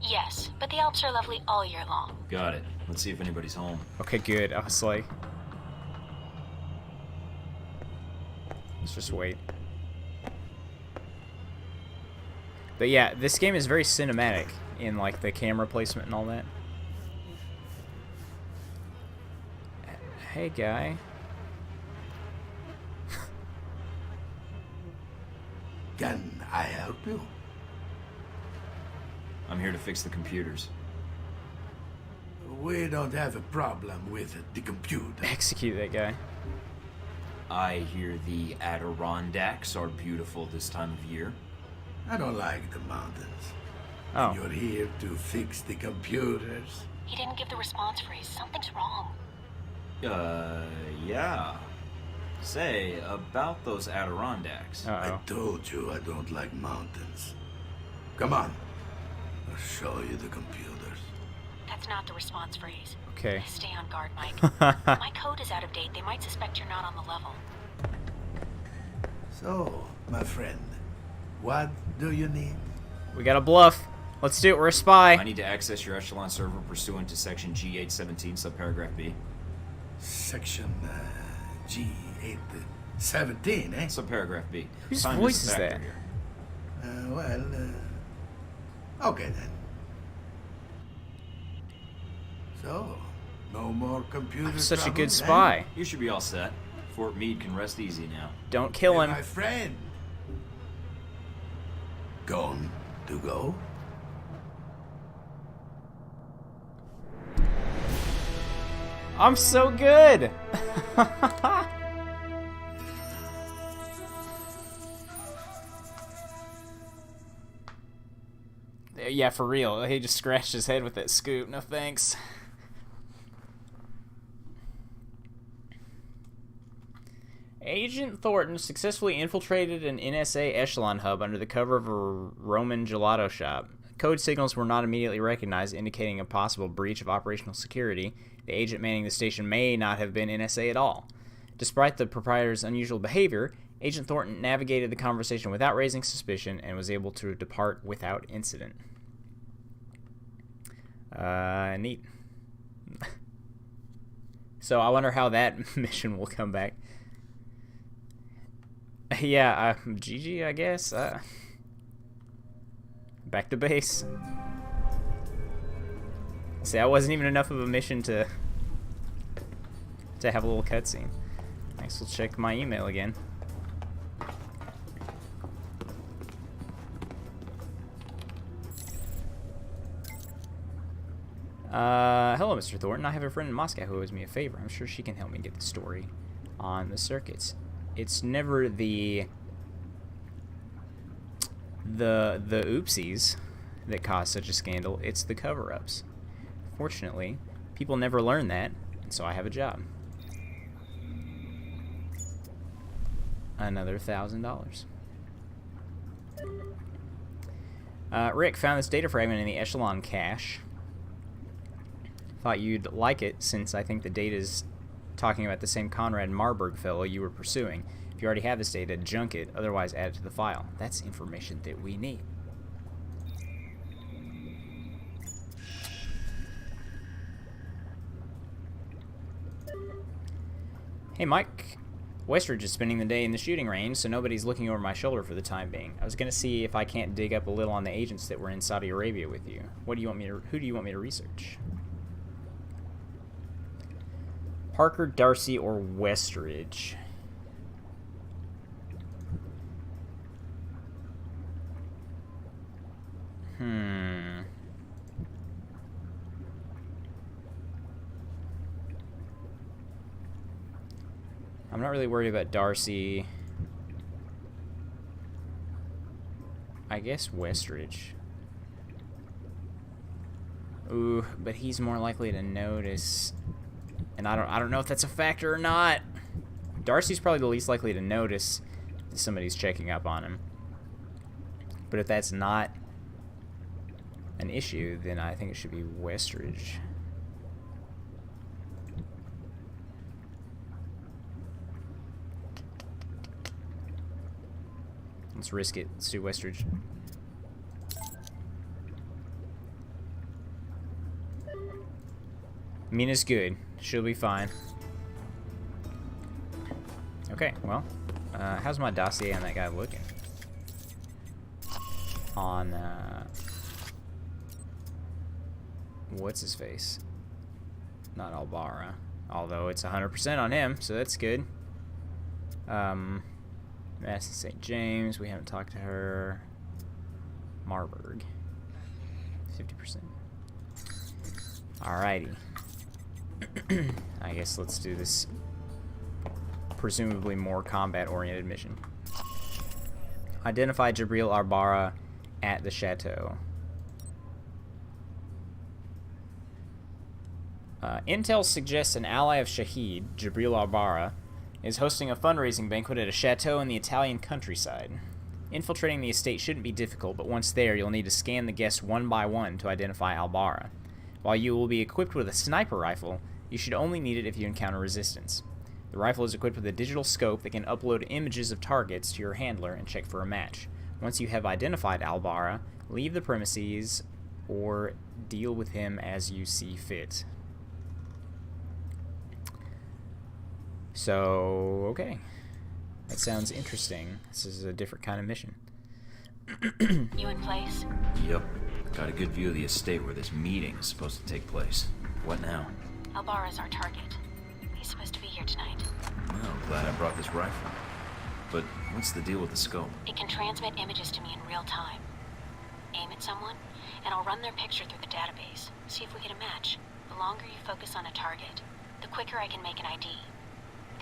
yes, but the Alps are lovely all year long. Got it. Let's see if anybody's home. Okay, good. I was like, Let's just wait. But yeah, this game is very cinematic in like the camera placement and all that. Hey, guy. Can I help you? I'm here to fix the computers. We don't have a problem with the computer. Execute that guy. I hear the Adirondacks are beautiful this time of year. I don't like the mountains. Oh. You're here to fix the computers. He didn't give the response phrase. Something's wrong. Yeah. Say, about those Adirondacks. Uh-oh. I told you I don't like mountains. Come on. I'll show you the computers. That's not the response phrase. Okay. Stay on guard, Mike. My code is out of date. They might suspect you're not on the level. So, my friend, what do you need? We got a bluff. Let's do it. We're a spy. I need to access your Echelon server pursuant to section G817, subparagraph B. Section G817, eh? Subparagraph B. Whose Time voice a is factor that? here. Okay then. So, no more computer I'm such a trouble, good eh? spy. You should be all set. Fort Meade can rest easy now. Don't kill Hey, him. my friend. Gone to go? I'm so good. Yeah, for real. He just scratched his head with that scoop. No thanks. Agent Thornton successfully infiltrated an NSA Echelon hub under the cover of a Roman gelato shop. Code signals were not immediately recognized, indicating a possible breach of operational security. The agent manning the station may not have been NSA at all. Despite the proprietor's unusual behavior, Agent Thornton navigated the conversation without raising suspicion and was able to depart without incident. Neat. So I wonder how that mission will come back. Yeah, GG, I guess. Back to base. See, that wasn't even enough of a mission to have a little cutscene. Next, we'll check my email again. Hello, Mr. Thornton. I have a friend in Moscow who owes me a favor. I'm sure she can help me get the story on the circuits. It's never the oopsies that cause such a scandal. It's the cover-ups. Fortunately, people never learn that, and so I have a job. Another $1,000. Rick found this data fragment in the Echelon cache. Thought you'd like it, since I think the data's talking about the same Conrad Marburg fellow you were pursuing. If you already have this data, junk it, otherwise add it to the file. That's information that we need. Hey, Mike. Westridge is spending the day in the shooting range, so nobody's looking over my shoulder for the time being. I was going to see if I can't dig up a little on the agents that were in Saudi Arabia with you. Who do you want me to research? Parker, Darcy, or Westridge? I'm not really worried about Darcy. I guess Westridge. Ooh, but he's more likely to notice. And I don't know if that's a factor or not. Darcy's probably the least likely to notice if somebody's checking up on him. But if that's not an issue, then I think it should be Westridge. Let's risk it. Let's do Westridge. Mina's good. She'll be fine. Okay, well, How's my dossier on that guy looking? On, what's his face? Not Albara. Although it's 100% on him, so that's good. Madison St. James, we haven't talked to her. Marburg. 50%. Alrighty. I guess let's do this presumably more combat-oriented mission. Identify Jabril Arbara at the chateau. Intel suggests an ally of Shahid, Jabril Arbara, is hosting a fundraising banquet at a chateau in the Italian countryside. Infiltrating the estate shouldn't be difficult, but once there, you'll need to scan the guests one by one to identify Albara. While you will be equipped with a sniper rifle, you should only need it if you encounter resistance. The rifle is equipped with a digital scope that can upload images of targets to your handler and check for a match. Once you have identified Albara, leave the premises or deal with him as you see fit. So, okay. That sounds interesting. This is a different kind of mission. You in place? Yep. Got a good view of the estate where this meeting is supposed to take place. What now? Albara's our target. He's supposed to be here tonight. Well, glad I brought this rifle. But what's the deal with the scope? It can transmit images to me in real time. Aim at someone, and I'll run their picture through the database. See if we get a match. The longer you focus on a target, the quicker I can make an ID.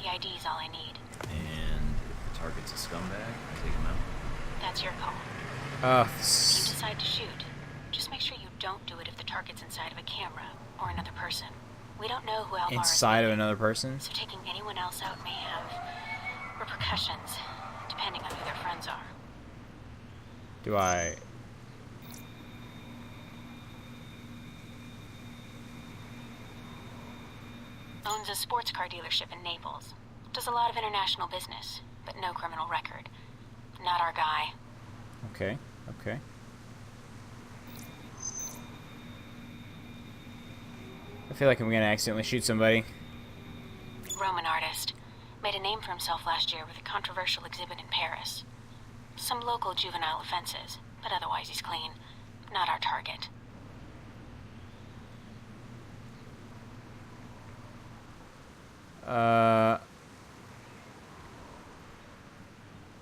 The ID is all I need. And if the target's a scumbag, I take him out? That's your call. If you decide to shoot, just make sure you don't do it if the target's inside of a camera or another person. We don't know who Albara is. Inside of another person? So taking anyone else out may have repercussions, depending on who their friends are. Do I... Owns a sports car dealership in Naples. Does a lot of international business, but no criminal record. Not our guy. Okay, okay. I feel like I'm gonna accidentally shoot somebody. Roman artist. Made a name for himself last year with a controversial exhibit in Paris. Some local juvenile offenses, but otherwise he's clean. Not our target.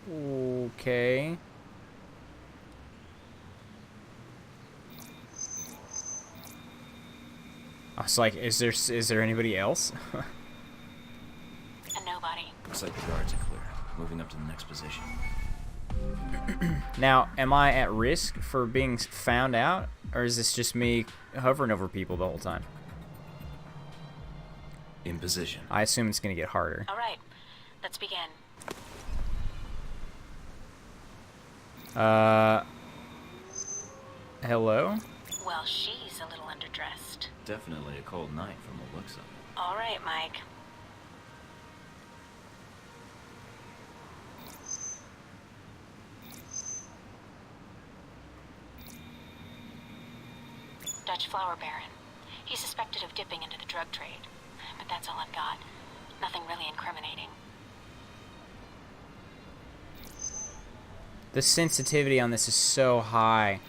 Okay. I was like, is there anybody else? A nobody. Looks like the guards are clear. Moving up to the next position. Now, am I at risk for being found out, or is this just me hovering over people the whole time? In position. I assume it's gonna get harder. All right, let's begin. Hello? Well, she's a little underdressed. Definitely a cold night from the looks of it. All right, Mike. Dutch flower baron. He's suspected of dipping into the drug trade. But that's all I've got. Nothing really incriminating. The sensitivity on this is so high.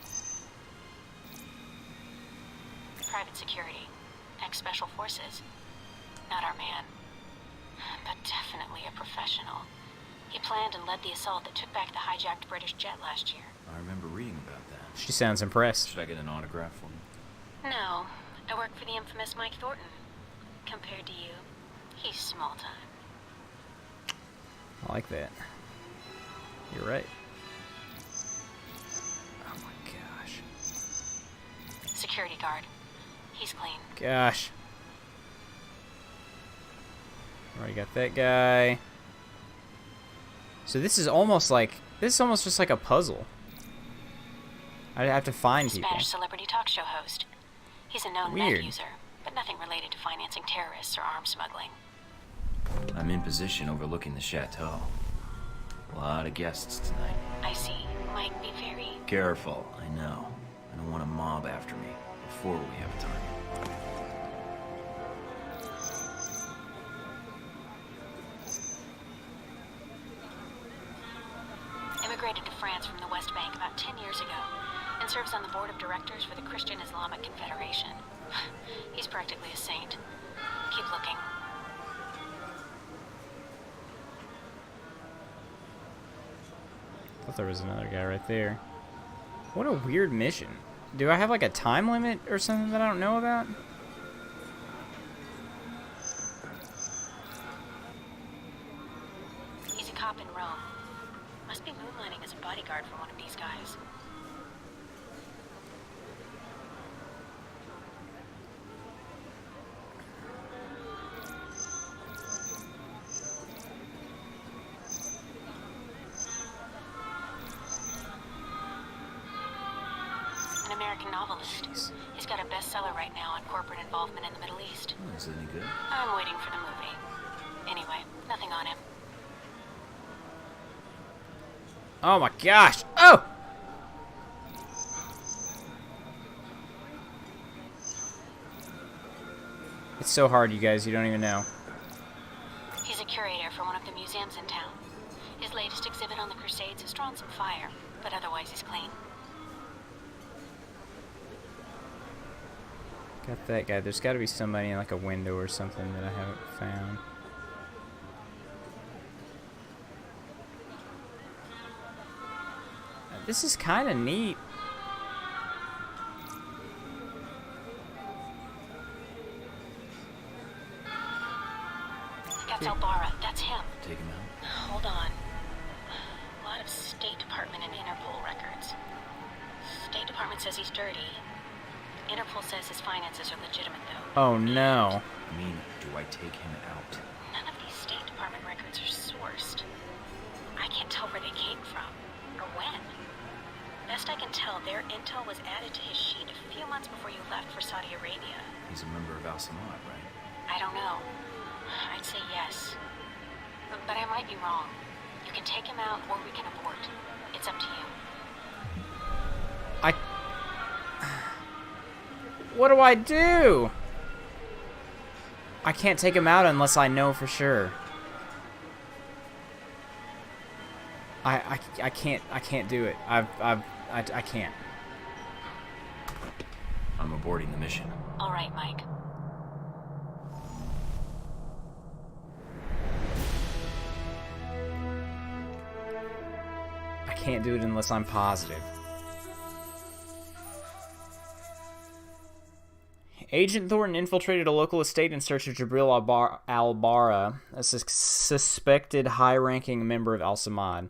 Private security. Ex-special forces. Not our man. But definitely a professional. He planned and led the assault that took back the hijacked British jet last year. I remember reading about that. She sounds impressed. Should I get an autograph for me? No, I work for the infamous Mike Thornton. Compared to you, he's small time. I like that. You're right. Oh my gosh. Security guard. He's clean. Gosh. Already got that guy. So this is almost just like a puzzle. I'd have to find people. Spanish celebrity talk show host. He's a known Weird. meth user, but nothing related to financing terrorists or arms smuggling. I'm in position overlooking the chateau. A lot of guests tonight. I see. Might be very... Careful, I know. I don't want a mob after me before we have a target. to France from the West Bank about 10 years ago and serves on the board of directors for the Christian Islamic Confederation. He's practically a saint. Keep looking. I thought there was another guy right there. What a weird mission. Do I have like a time limit or something that I don't know about? He's a cop in Rome. Must be moonlighting as a bodyguard for one of these guys. An American novelist. He's got a bestseller right now on corporate involvement in the Middle East. Oh, is it any good? I'm waiting for the movie. Anyway, nothing on him. Oh my gosh! Oh! It's so hard, you guys, you don't even know. He's a curator for one of the museums in town. His latest exhibit on the Crusades has drawn some fire, but otherwise he's clean. Got that guy. There's got to be somebody in like a window or something that I haven't found. This is kind of neat. That's Albara. That's him. Take him out. Hold on. A lot of State Department and Interpol records. State Department says he's dirty. Interpol says his finances are legitimate, though. Oh no. I mean, do I take him out? None of these State Department records are sourced. I can't tell where they came from, or when. Best I can tell, their intel was added to his sheet a few months before you left for Saudi Arabia. He's a member of Al Samad, right? I don't know. I'd say yes. But I might be wrong. You can take him out, or we can abort. It's up to you. What do I do? I can't take him out unless I know for sure. I can't do it. I can't. I'm aborting the mission. All right, Mike. I can't do it unless I'm positive. Agent Thornton infiltrated a local estate in search of Jabril Albara, a suspected high-ranking member of Al Samad.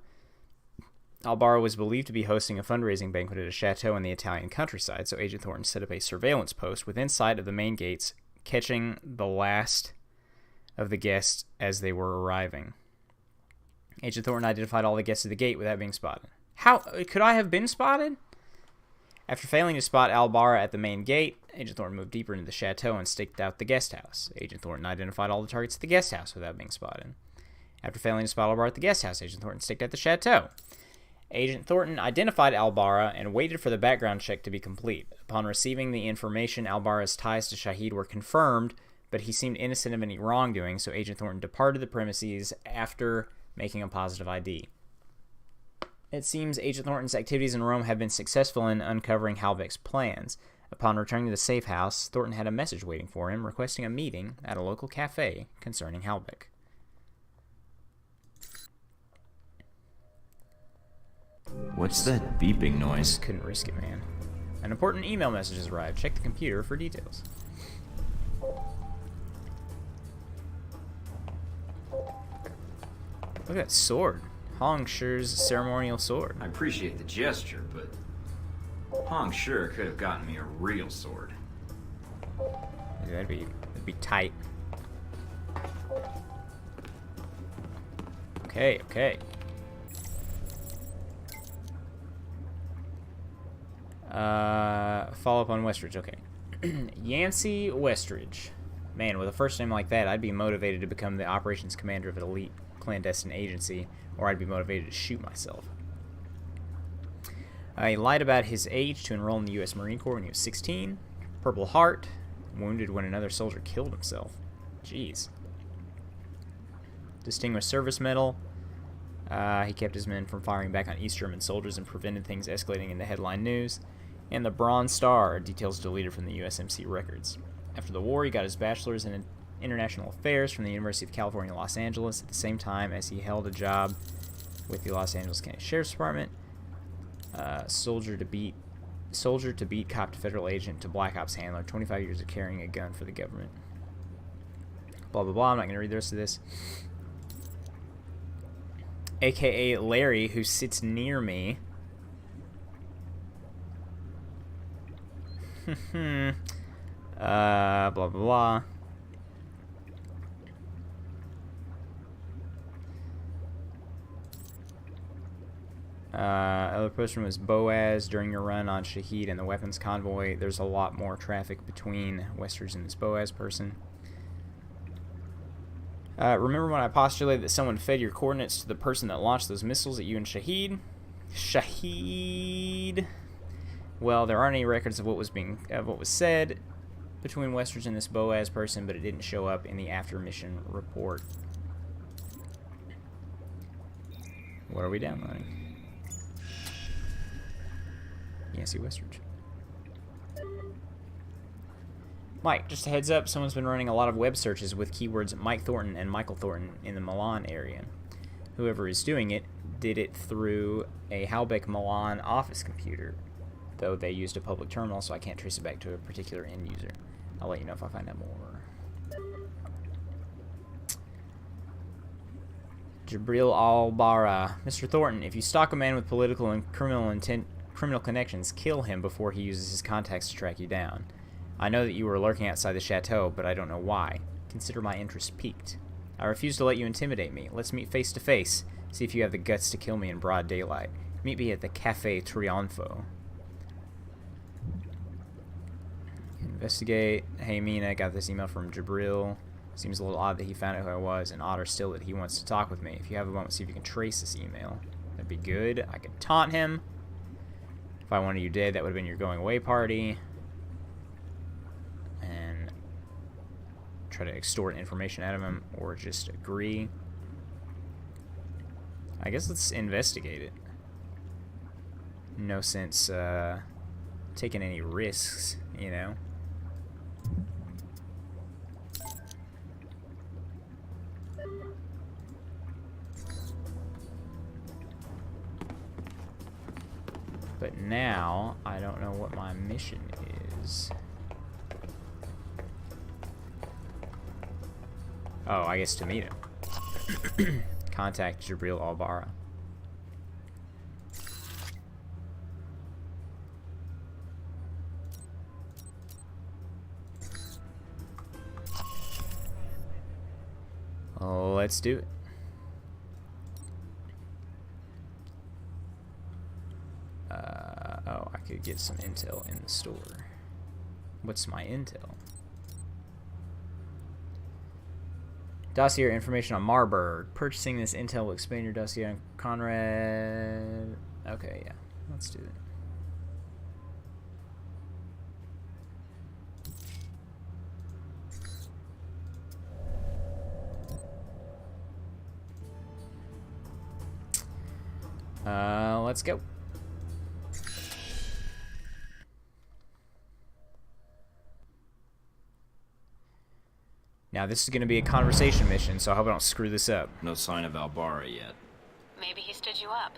Albara was believed to be hosting a fundraising banquet at a chateau in the Italian countryside, so Agent Thornton set up a surveillance post within sight of the main gates, catching the last of the guests as they were arriving. Agent Thornton identified all the guests at the gate without being spotted. How could I have been spotted? After failing to spot Albara at the main gate, Agent Thornton moved deeper into the chateau and staked out the guest house. Agent Thornton identified all the targets at the guest house without being spotted. After failing to spot Albara at the guest house, Agent Thornton staked out the chateau. Agent Thornton identified Albara and waited for the background check to be complete. Upon receiving the information, Albara's ties to Shahid were confirmed, but he seemed innocent of any wrongdoing, so Agent Thornton departed the premises after making a positive ID. It seems Agent Thornton's activities in Rome have been successful in uncovering Halbeck's plans. Upon returning to the safe house, Thornton had a message waiting for him, requesting a meeting at a local cafe concerning Halbeck. What's that beeping noise? Couldn't risk it, man. An important email message has arrived. Check the computer for details. Look at that sword. Hong Shi's ceremonial sword. I appreciate the gesture, but Hong sure could have gotten me a real sword. That'd be tight. Okay, okay. Follow up on Westridge, okay. Yancey Westridge. Man, with a first name like that, I'd be motivated to become the operations commander of an elite clandestine agency, or I'd be motivated to shoot myself. He lied about his age to enroll in the U.S. Marine Corps when he was 16. Purple Heart. Wounded when another soldier killed himself. Jeez. Distinguished Service Medal. He kept his men from firing back on East German soldiers and prevented things escalating into headline news. And the Bronze Star, details deleted from the USMC records. After the war, he got his bachelor's in international affairs from the University of California, Los Angeles, at the same time as he held a job with the Los Angeles County Sheriff's Department. Soldier to beat cop to federal agent to black ops handler, 25 years of carrying a gun for the government. Blah, blah, blah. I'm not going to read the rest of this. AKA Larry, who sits near me. Blah, blah, blah. Other person was Boaz during your run on Shahid and the weapons convoy. There's a lot more traffic between Westerns and this Boaz person. Remember when I postulated that someone fed your coordinates to the person that launched those missiles at you and Shahid? Shahid. Well, there aren't any records of what was said between Westerns and this Boaz person, but it didn't show up in the after mission report. What are we downloading? Yancey Westerns. Mike, just a heads up, someone's been running a lot of web searches with keywords Mike Thornton and Michael Thornton in the Milan area. Whoever is doing it did it through a Halbeck Milan office computer, though they used a public terminal, so I can't trace it back to a particular end user. I'll let you know if I find out more. Jabril Al-Bara. Mr. Thornton, if you stalk a man with political and criminal connections, kill him before he uses his contacts to track you down. I know that you were lurking outside the chateau, but I don't know why. Consider my interest piqued. I refuse to let you intimidate me. Let's meet face to face. See if you have the guts to kill me in broad daylight. Meet me at the Cafe Triunfo. Investigate. Hey Mina, got this email from Jabril. Seems a little odd that he found out who I was, and odder still that he wants to talk with me. If you have a moment, see if you can trace this email. That'd be good. I could taunt him. If I wanted you dead, that would have been your going away party. And try to extort information out of him, or just agree. I guess let's investigate it. No sense taking any risks, you know. But now, I don't know what my mission is. Oh, I guess to meet him. Contact Jabril Al-Bara. Let's do it. Oh, I could get some intel in the store. What's my intel? Dossier information on Marburg. Purchasing this intel will expand your dossier on Conrad. Okay, yeah. Let's do that. Let's go. Now, this is going to be a conversation mission, so I hope I don't screw this up. No sign of Al-Bara yet. Maybe he stood you up.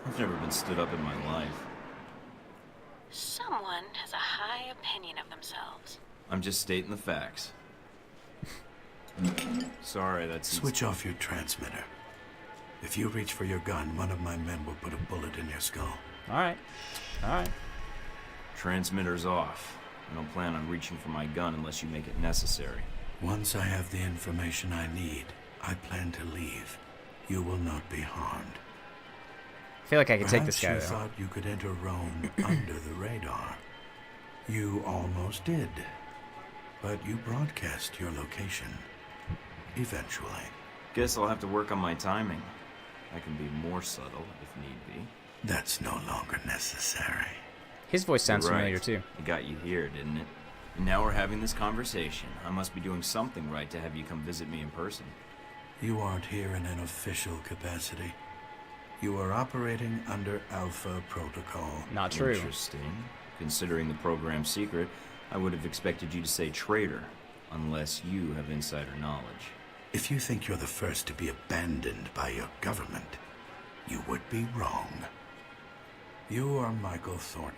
I've never been stood up in my life. Someone has a high opinion of themselves. I'm just stating the facts. Sorry, that's... Switch off your transmitter. If you reach for your gun, one of my men will put a bullet in your skull. Alright. Alright. Transmitter's off. I don't plan on reaching for my gun unless you make it necessary. Once I have the information I need, I plan to leave. You will not be harmed. I feel like I could take this guy, Perhaps you though. thought you could enter Rome under the radar. You almost did. But you broadcast your location. Eventually. Guess I'll have to work on my timing. I can be more subtle if need be. That's no longer necessary. His voice sounds You're right. familiar, too. It got you here, didn't it? And now we're having this conversation. I must be doing something right to have you come visit me in person. You aren't here in an official capacity. You are operating under Alpha Protocol. Not true. Interesting. Considering the program's secret, I would have expected you to say traitor, unless you have insider knowledge. If you think you're the first to be abandoned by your government, you would be wrong. You are Michael Thornton.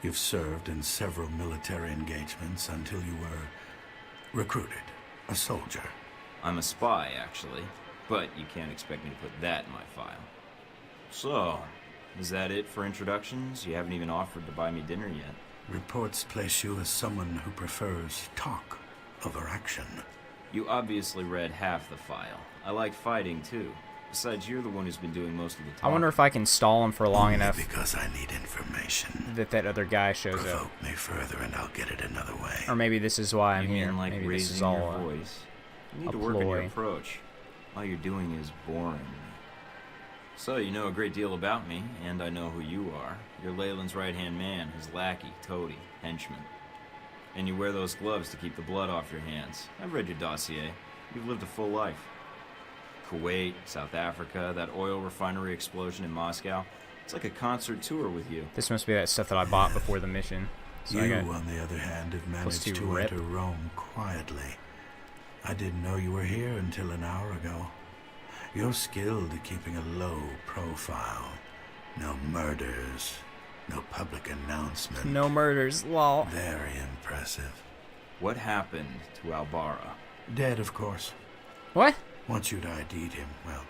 You've served in several military engagements until you were recruited, a soldier. I'm a spy, actually, but you can't expect me to put that in my file. So, is that it for introductions? You haven't even offered to buy me dinner yet. Reports place you as someone who prefers talk over action. You obviously read half the file. I like fighting, too. Besides, you're the one who's been doing most of the talking. I wonder if I can stall him for long Only enough because I need information. that other guy shows up. Provoke me further and I'll get it another way. Or maybe this is why I'm You here. mean like Maybe this is raising all your voice? You need to work on your ploy. approach. All you're doing is boring me. So, you know a great deal about me, and I know who you are. You're Leyland's right-hand man, his lackey, toady, henchman. And you wear those gloves to keep the blood off your hands. I've read your dossier. You've lived a full life. Kuwait, South Africa, that oil refinery explosion in Moscow. It's like a concert tour with you. This must be that stuff that I bought before the mission. So I You, got on the other hand, have managed two to rep. enter Rome quietly. I didn't know you were here until an hour ago. You're skilled at keeping a low profile. No murders, no public announcement. no murders. Lol. Very impressive. What happened to Albara? Dead, of course. What? Once you'd ID'd him, well,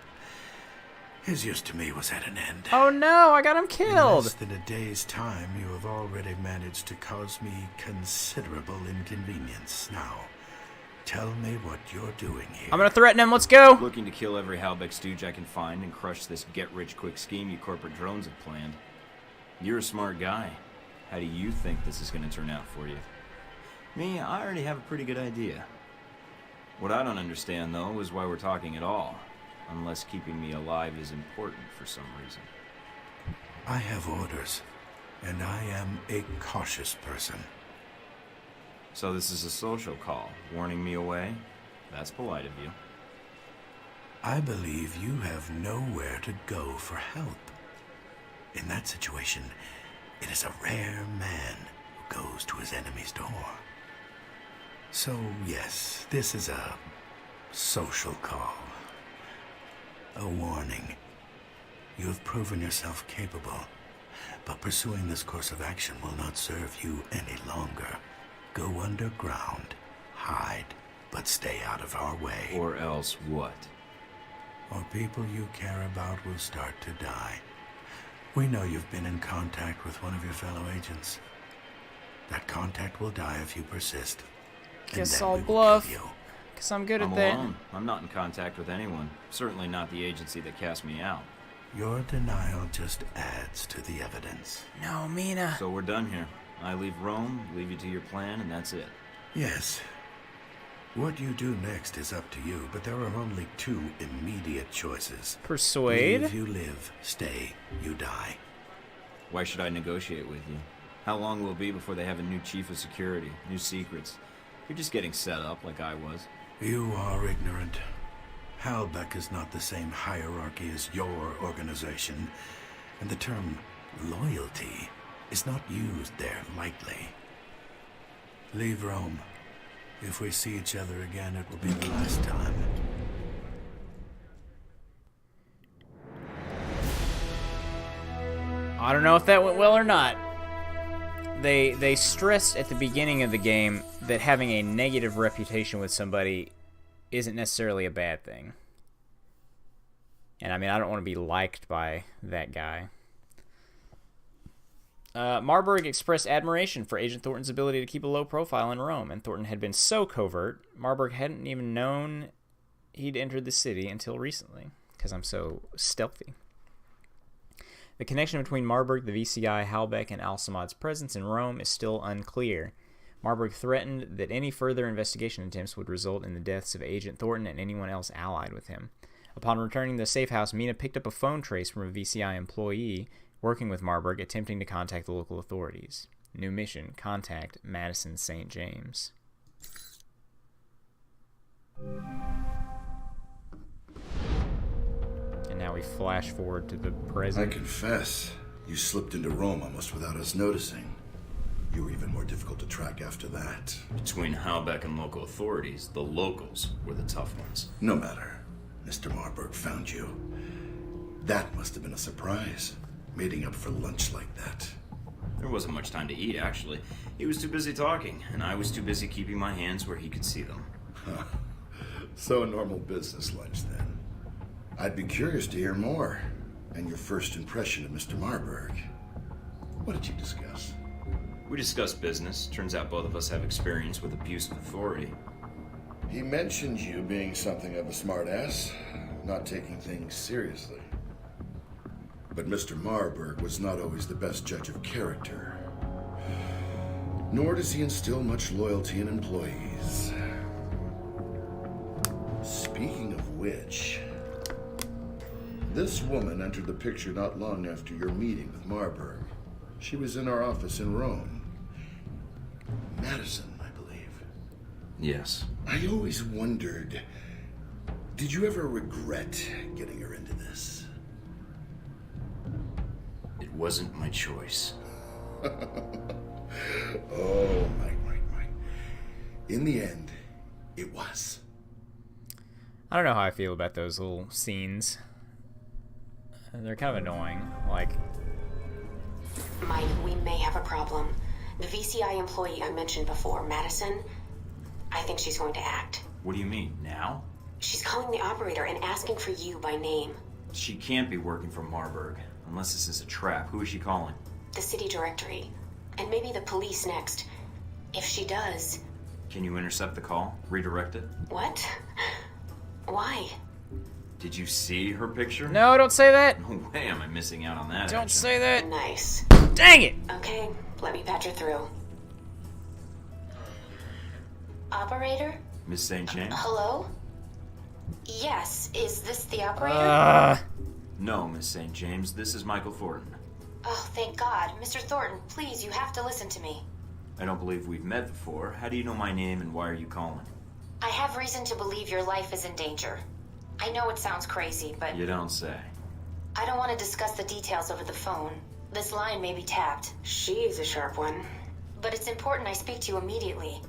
his use to me was at an end. Oh no! I got him In killed. less than a day's time, you have already managed to cause me considerable inconvenience. Now, tell me what you're doing here. I'm gonna threaten him. Let's go. Looking to kill every Halbeck stooge I can find and crush this get-rich-quick scheme you corporate drones have planned. You're a smart guy. How do you think this is going to turn out for you? Me, I already have a pretty good idea. What I don't understand, though, is why we're talking at all. Unless keeping me alive is important for some reason. I have orders, and I am a cautious person. So this is a social call, warning me away? That's polite of you. I believe you have nowhere to go for help. In that situation, it is a rare man who goes to his enemy's door. So, yes, this is a social call. A warning. You have proven yourself capable, but pursuing this course of action will not serve you any longer. Go underground, hide, but stay out of our way. Or else what? Or people you care about will start to die. We know you've been in contact with one of your fellow agents. That contact will die if you persist. and Guess then I'll we will bluff. kill you. Cause I'm good I'm at that. alone. I'm not in contact with anyone. Certainly not the agency that cast me out. Your denial just adds to the evidence. No, Mina. So we're done here. I leave Rome, leave you to your plan, and that's it. Yes. What you do next is up to you, but there are only two immediate choices. Persuade? Leave, you live. Stay, you die. Why should I negotiate with you? How long will it be before they have a new chief of security, new secrets? You're just getting set up like I was. You are ignorant. Halbeck is not the same hierarchy as your organization, and the term loyalty is not used there lightly. Leave Rome. If we see each other again, it will be the last time. I don't know if that went well or not. They stressed at the beginning of the game that having a negative reputation with somebody isn't necessarily a bad thing. And I mean, I don't want to be liked by that guy. Marburg expressed admiration for Agent Thornton's ability to keep a low profile in Rome, and Thornton had been so covert, Marburg hadn't even known he'd entered the city until recently, because I'm so stealthy. The connection between Marburg, the VCI, Halbeck, and Alcimad's presence in Rome is still unclear. Marburg threatened that any further investigation attempts would result in the deaths of Agent Thornton and anyone else allied with him. Upon returning to the safe house, Mina picked up a phone trace from a VCI employee working with Marburg, attempting to contact the local authorities. New mission, contact Madison St. James. now we flash forward to the I present. confess, you slipped into Rome almost without us noticing. You were even more difficult to track after that. Between Halbeck and local authorities, the locals were the tough ones. No matter. Mr. Marburg found you. That must have been a surprise, meeting up for lunch like that. There wasn't much time to eat, actually. He was too busy talking, and I was too busy keeping my hands where he could see them. So a normal business lunch, then. I'd be curious to hear more, and your first impression of Mr. Marburg. What did you discuss? We discussed business. Turns out both of us have experience with abuse of authority. He mentioned you being something of a smartass, not taking things seriously. But Mr. Marburg was not always the best judge of character. Nor does he instill much loyalty in employees. Speaking of which, this woman entered the picture not long after your meeting with Marburg. She was in our office in Rome. Madison, I believe. Yes. I always wondered, did you ever regret getting her into this? It wasn't my choice. Oh, right. In the end, it was. I don't know how I feel about those little scenes. They're kind of annoying. Like, Mike, we may have a problem. The VCI employee I mentioned before, Madison, I think she's going to act. What do you mean, now? She's calling the operator and asking for you by name. She can't be working for Marburg. Unless this is a trap. Who is she calling? The city directory. And maybe the police next. If she does... Can you intercept the call? Redirect it? What? Why? Did you see her picture? no, don't say that! No way am I missing out on that Don't action. say that! Nice. Dang it! Okay, let me patch her through. Operator? Miss St. James? Hello? Yes, is this the operator? No, Miss St. James. This is Michael Thornton. Oh, thank God. Mr. Thornton, please, you have to listen to me. I don't believe we've met before. How do you know my name and why are you calling? I have reason to believe your life is in danger. I know it sounds crazy, but You don't say. I don't want to discuss the details over the phone. This line may be tapped. She is a sharp one. But it's important I speak to you immediately.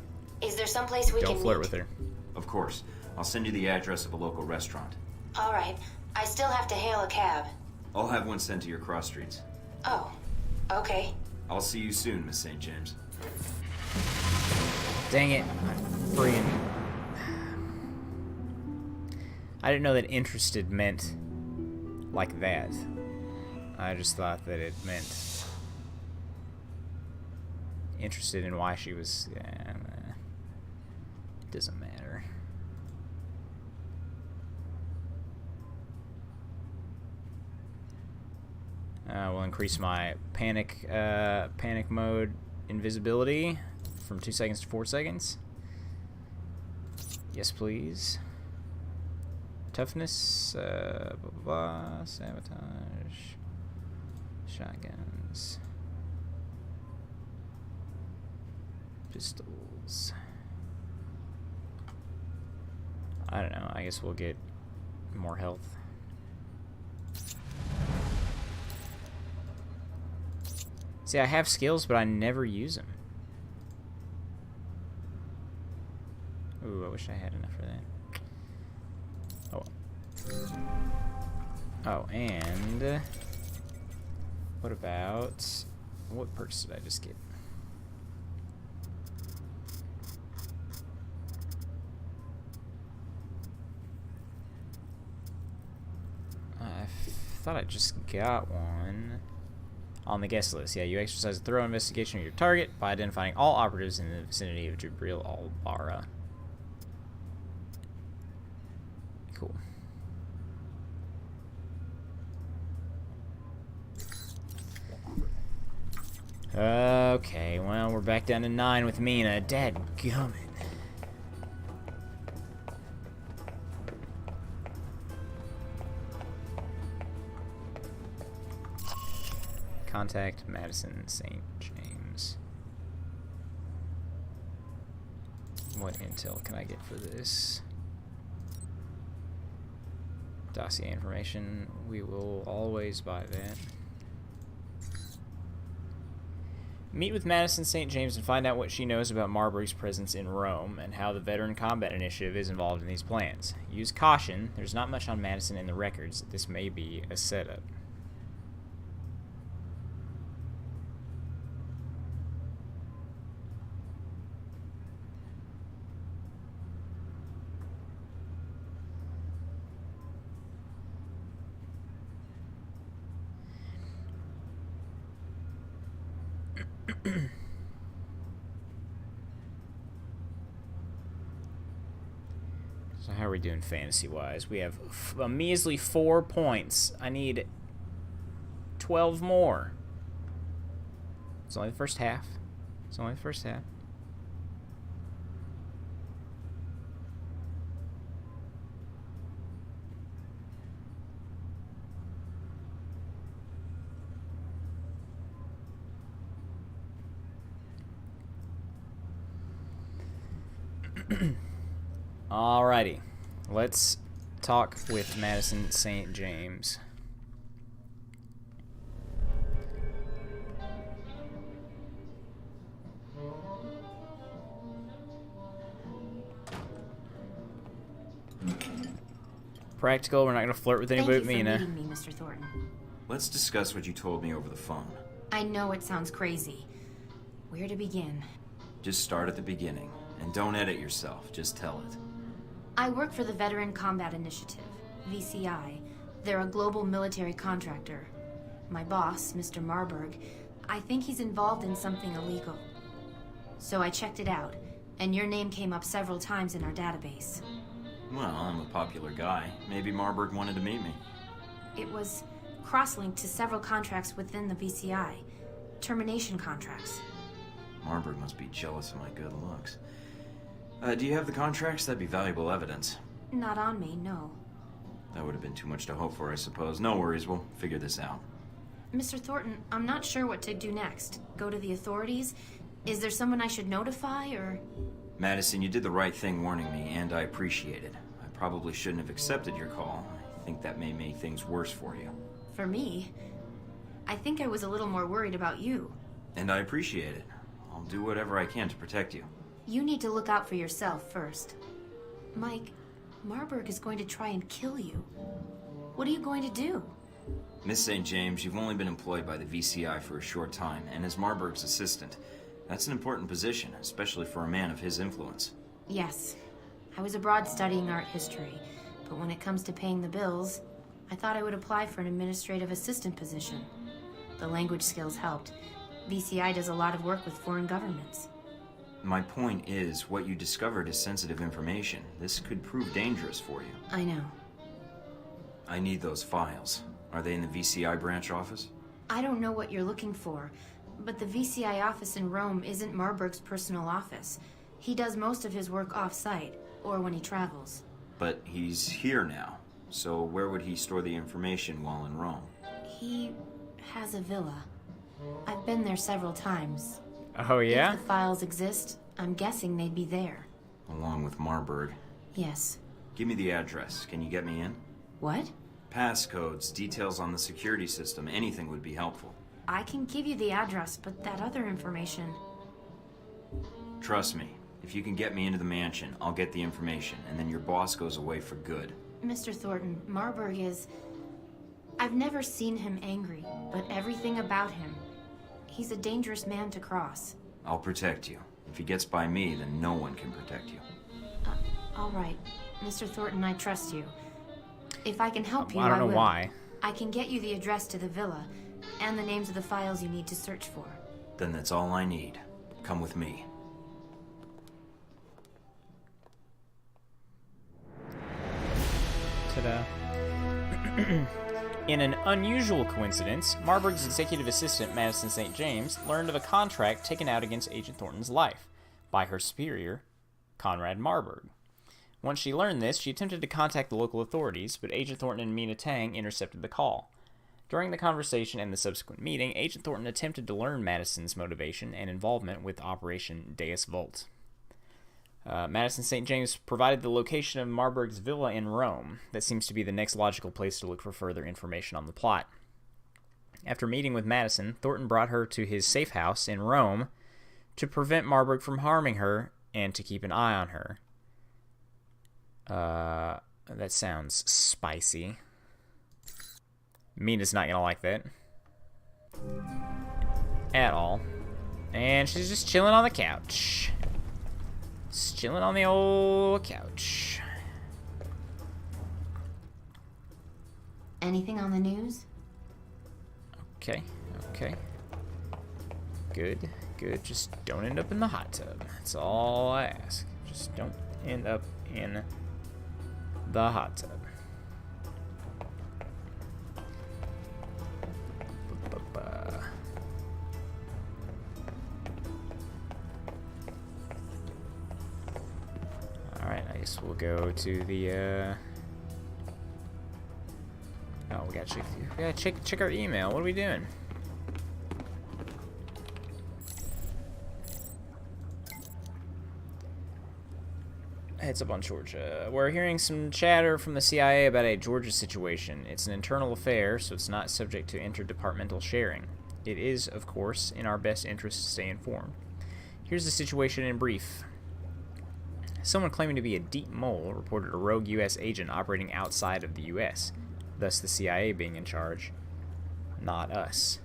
Is there someplace we Don't can flirt meet? with her. Of course. I'll send you the address of a local restaurant. All right. I still have to hail a cab. I'll have one sent to your cross streets. Oh, okay. I'll see you soon, Miss St. James. Dang it. I didn't know that interested meant like that. I just thought that it meant interested in why she was... it doesn't matter. We'll increase my panic mode invisibility from 2 seconds to 4 seconds. Yes, please. Toughness, blah, blah, blah, sabotage, shotguns, pistols. I don't know, I guess we'll get more health. See, I have skills, but I never use them. Ooh, I wish I had enough for that. Oh. Oh, and... what about... what perks did I just get? I thought I just got one. On the guest list, yeah, you exercise a thorough investigation of your target by identifying all operatives in the vicinity of Jabril al-Bara. Cool. Okay, well, we're back down to 9 with Mina. Dadgummit. Contact Madison St. James. What intel can I get for this? Dossier information. We will always buy that. Meet with Madison St. James and find out what she knows about Marburg's presence in Rome and how the Veteran Combat Initiative is involved in these plans. Use caution. There's not much on Madison in the records. This may be a setup. So how are we doing fantasy-wise? We have a measly 4 points. I need 12 more. It's only the first half. It's only the first half. Alrighty, let's talk with Madison St. James. Practical, we're not going to flirt with anybody but Mina. Thank you for meeting me, Mr. Thornton. Let's discuss what you told me over the phone. I know it sounds crazy. Where to begin? Just start at the beginning. And don't edit yourself, just tell it. I work for the Veteran Combat Initiative, VCI. They're a global military contractor. My boss, Mr. Marburg, I think he's involved in something illegal. So I checked it out, and your name came up several times in our database. Well, I'm a popular guy. Maybe Marburg wanted to meet me. It was cross-linked to several contracts within the VCI. Termination contracts. Marburg must be jealous of my good looks. Do you have the contracts? That'd be valuable evidence. Not on me, no. That would have been too much to hope for, I suppose. No worries, we'll figure this out. Mr. Thornton, I'm not sure what to do next. Go to the authorities? Is there someone I should notify, or...? Madison, you did the right thing warning me, and I appreciate it. I probably shouldn't have accepted your call. I think that may make things worse for you. For me? I think I was a little more worried about you. And I appreciate it. I'll do whatever I can to protect you. You need to look out for yourself first. Mike, Marburg is going to try and kill you. What are you going to do? Miss St. James, you've only been employed by the VCI for a short time, and as Marburg's assistant. That's an important position, especially for a man of his influence. Yes. I was abroad studying art history, but when it comes to paying the bills, I thought I would apply for an administrative assistant position. The language skills helped. VCI does a lot of work with foreign governments. My point is, what you discovered is sensitive information. This could prove dangerous for you. I know. I need those files. Are they in the VCI branch office? I don't know what you're looking for, but the VCI office in Rome isn't Marburg's personal office. He does most of his work off-site, or when he travels. But he's here now, so where would he store the information while in Rome? He has a villa. I've been there several times. Oh, yeah? If the files exist, I'm guessing they'd be there. Along with Marburg. Yes. Give me the address. Can you get me in? What? Passcodes, details on the security system, anything would be helpful. I can give you the address, but that other information... Trust me, if you can get me into the mansion, I'll get the information, and then your boss goes away for good. Mr. Thornton, Marburg is... I've never seen him angry, but everything about him... He's a dangerous man to cross. I'll protect you. If he gets by me, then no one can protect you. All right. Mr. Thornton, I trust you. If I can help you, I don't know will. why. I can get you the address to the villa, and the names of the files you need to search for. Then that's all I need. Come with me. Ta-da. In an unusual coincidence, Marburg's executive assistant, Madison St. James, learned of a contract taken out against Agent Thornton's life by her superior, Conrad Marburg. Once she learned this, she attempted to contact the local authorities, but Agent Thornton and Mina Tang intercepted the call. During the conversation and the subsequent meeting, Agent Thornton attempted to learn Madison's motivation and involvement with Operation Deus Vult. Madison St. James provided the location of Marburg's villa in Rome. That seems to be the next logical place to look for further information on the plot. After meeting with Madison, Thornton brought her to his safe house in Rome to prevent Marburg from harming her and to keep an eye on her. That sounds spicy. Mina's not gonna like that. At all. And she's just chilling on the couch. Just chilling on the old couch. Anything on the news? Okay, okay. Good, good. Just don't end up in the hot tub. That's all I ask. Just don't end up in the hot tub. Alright, I guess we'll go to the, oh, we gotta check our email. What are we doing? Heads up on Georgia. We're hearing some chatter from the CIA about a Georgia situation. It's an internal affair, so it's not subject to interdepartmental sharing. It is, of course, in our best interest to stay informed. Here's the situation in brief. Someone claiming to be a deep mole reported a rogue U.S. agent operating outside of the U.S., thus the CIA being in charge, not us.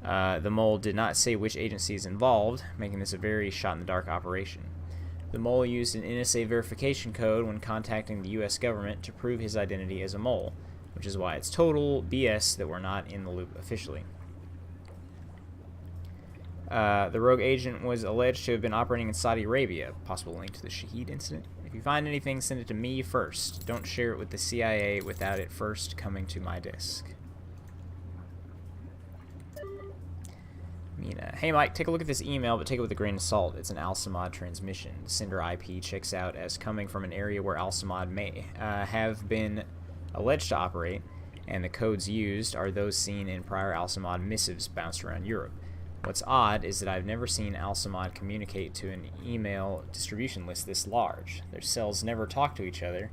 The mole did not say which agency is involved, making this a very shot-in-the-dark operation. The mole used an NSA verification code when contacting the U.S. government to prove his identity as a mole, which is why it's total BS that we're not in the loop officially. The rogue agent was alleged to have been operating in Saudi Arabia, possible link to the Shaheed incident. If you find anything, send it to me first. Don't share it with the CIA without it first coming to my desk. Mina. Hey Mike, take a look at this email, but take it with a grain of salt. It's an Al-Samad transmission. The sender IP checks out as coming from an area where Al-Samad may have been alleged to operate, and the codes used are those seen in prior Al-Samad missives bounced around Europe. What's odd is that I've never seen Al-Samad communicate to an email distribution list this large. Their cells never talk to each other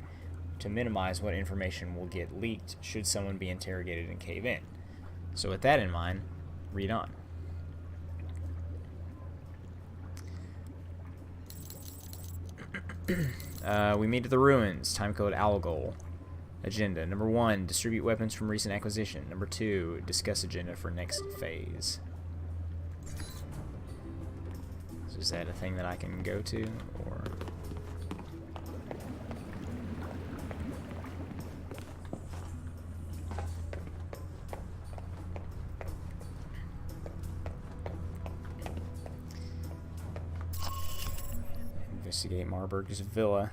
to minimize what information will get leaked should someone be interrogated and cave in. So with that in mind, read on. We meet at the ruins. Timecode Algol. Agenda. Number 1, distribute weapons from recent acquisition. Number 2, discuss agenda for next phase. So is that a thing that I can go to, or... Investigate Marburg's villa.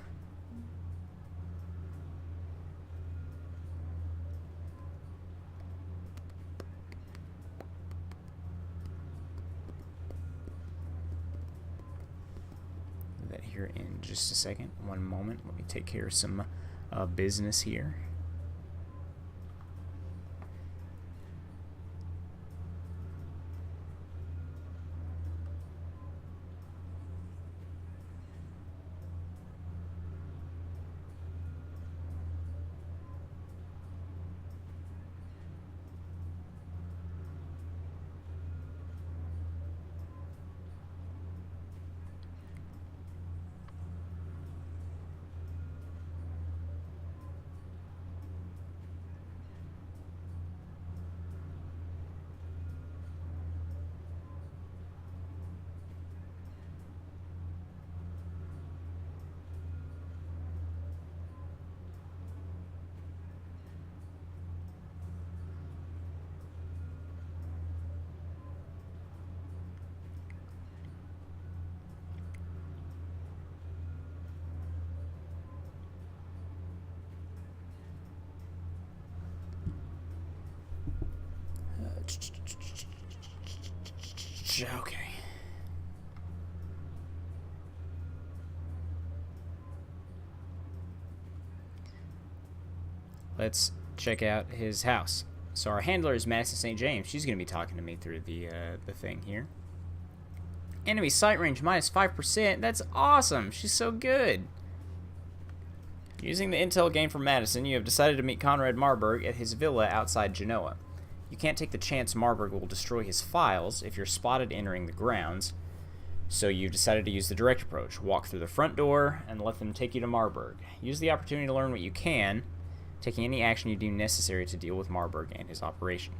Do that here in just a second. One moment. Let me take care of some business here. Okay. Let's check out his house. So our handler is Madison St. James. She's going to be talking to me through the thing here. Enemy sight range minus 5%. That's awesome. She's so good. Using the intel gained from Madison, you have decided to meet Conrad Marburg at his villa outside Genoa. You can't take the chance Marburg will destroy his files if you're spotted entering the grounds, so you've decided to use the direct approach. Walk through the front door and let them take you to Marburg. Use the opportunity to learn what you can, taking any action you deem necessary to deal with Marburg and his operation.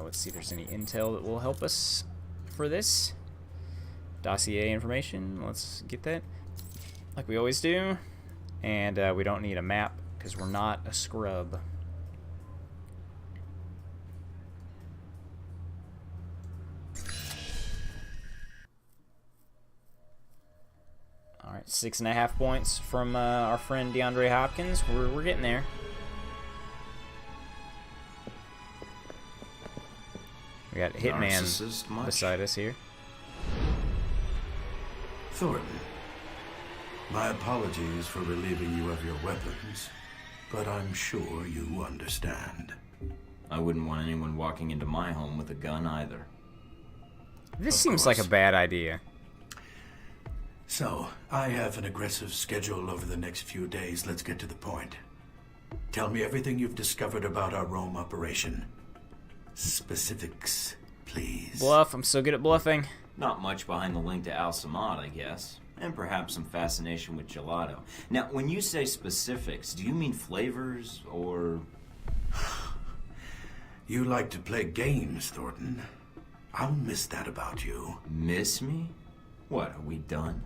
Let's see if there's any intel that will help us for this. Dossier information. Let's get that like we always do. And we don't need a map because we're not a scrub. Alright, 6.5 points from our friend DeAndre Hopkins. We're getting there. We got Hitman beside us here. Thornton, my apologies for relieving you of your weapons, but I'm sure you understand. I wouldn't want anyone walking into my home with a gun either. This seems like a bad idea. So, I have an aggressive schedule over the next few days. Let's get to the point. Tell me everything you've discovered about our Rome operation. Specifics, please. Bluff. I'm so good at bluffing. Not much behind the link to Al Samad, I guess. And perhaps some fascination with gelato. Now, when you say specifics, do you mean flavors, or... You like to play games, Thornton. I'll miss that about you. Miss me? What, are we done?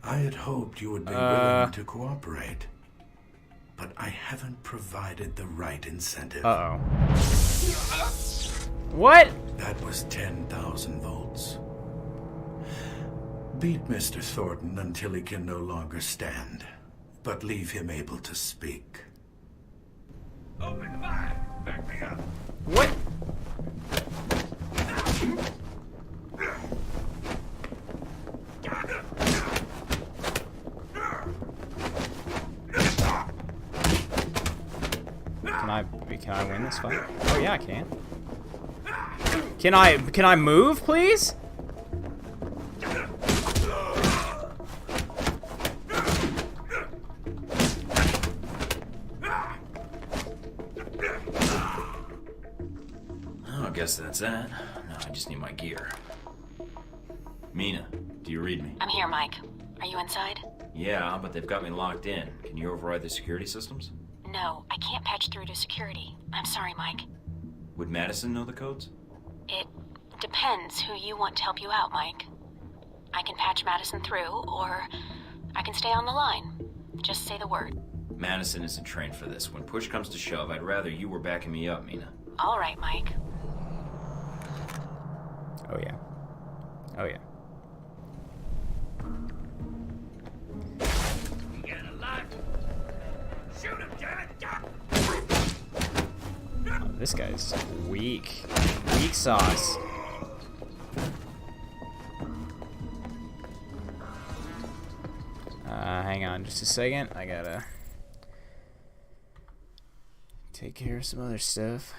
I had hoped you would be willing to cooperate. But I haven't provided the right incentive. Uh-oh. What? That was 10,000 volts. Beat Mr. Thornton until he can no longer stand, but leave him able to speak. Open fire! Back me up! What? Can I win this fight? Oh yeah, I can. Can I move, please? Oh, I guess that's that. Now I just need my gear. Mina, do you read me? I'm here, Mike. Are you inside? Yeah, but they've got me locked in. Can you override the security systems? No, I can't patch through to security. I'm sorry, Mike. Would Madison know the codes? It depends who you want to help you out, Mike. I can patch Madison through, or I can stay on the line. Just say the word. Madison isn't trained for this. When push comes to shove, I'd rather you were backing me up, Mina. All right, Mike. Oh yeah. Oh yeah. Oh, this guy's weak. Weak sauce. Hang on just a second. I gotta take care of some other stuff.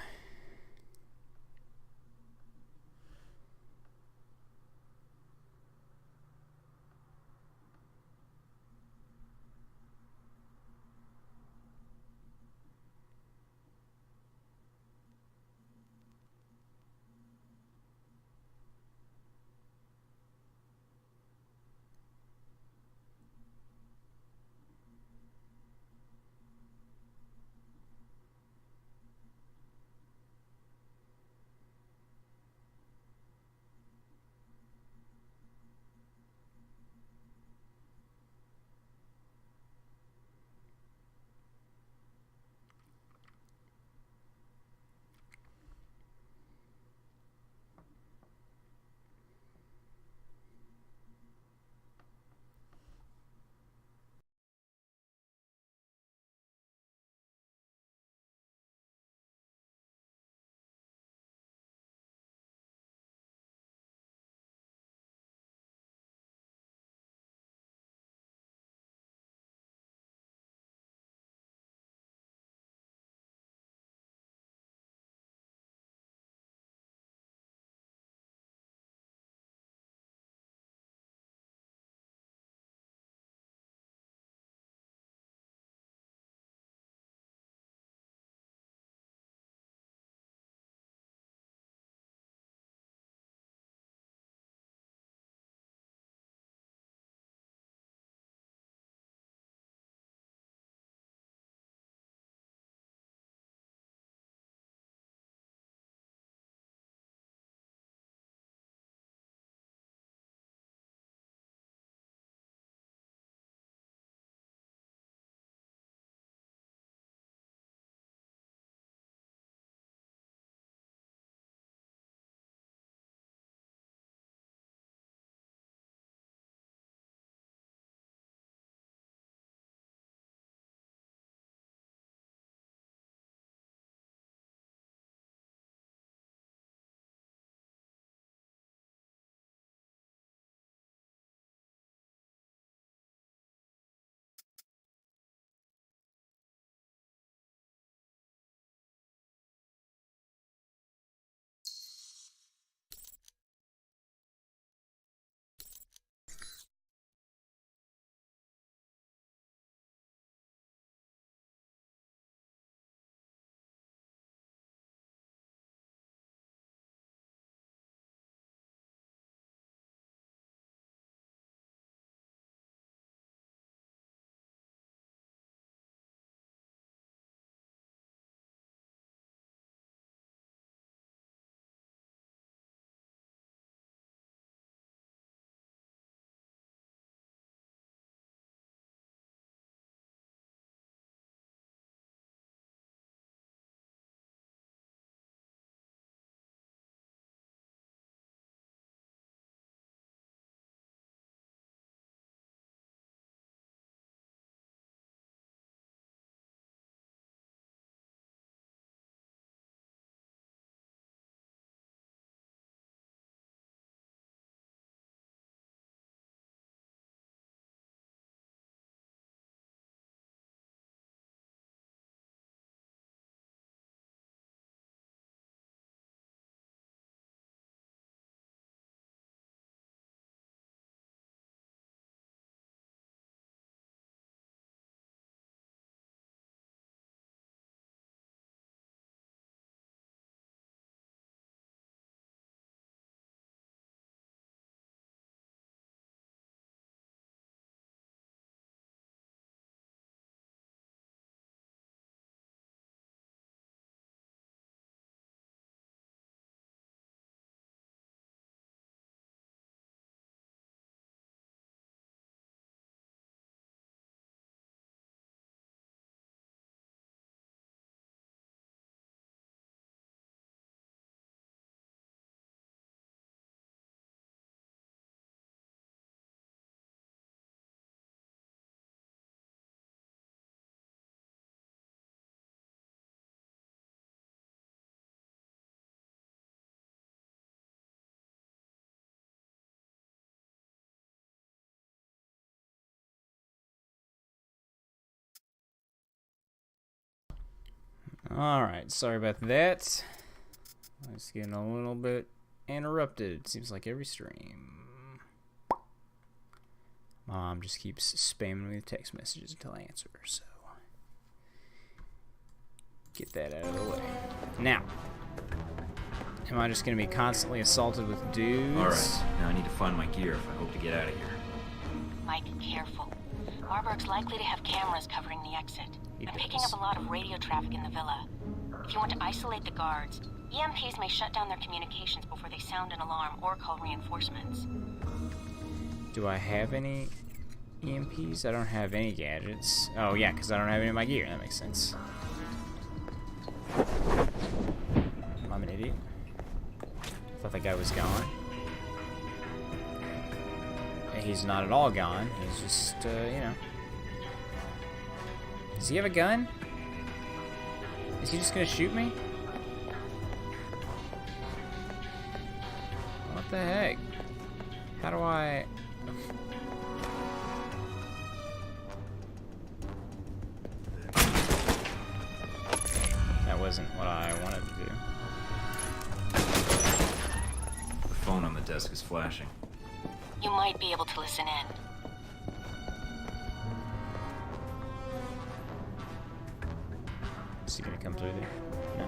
Alright, sorry about that. I was getting a little bit interrupted. It seems like every stream. Mom just keeps spamming me with text messages until I answer her, so get that out of the way. Now, am I just going to be constantly assaulted with dudes? Alright, now I need to find my gear if I hope to get out of here. Mike, careful. Marburg's likely to have cameras covering the exit. He I'm picking does. up a lot of radio traffic in the villa. If you want to isolate the guards, EMPs may shut down their communications before they sound an alarm or call reinforcements. Do I have any EMPs? I don't have any gadgets. Oh yeah, because I don't have any of my gear. That makes sense. I'm an idiot. Thought that guy was gone. He's not at all gone. He's just, you know. Does he have a gun? Is he just gonna shoot me? What the heck? How do I... That wasn't what I wanted to do. The phone on the desk is flashing. You might be able to listen in. Is he gonna come through there? No.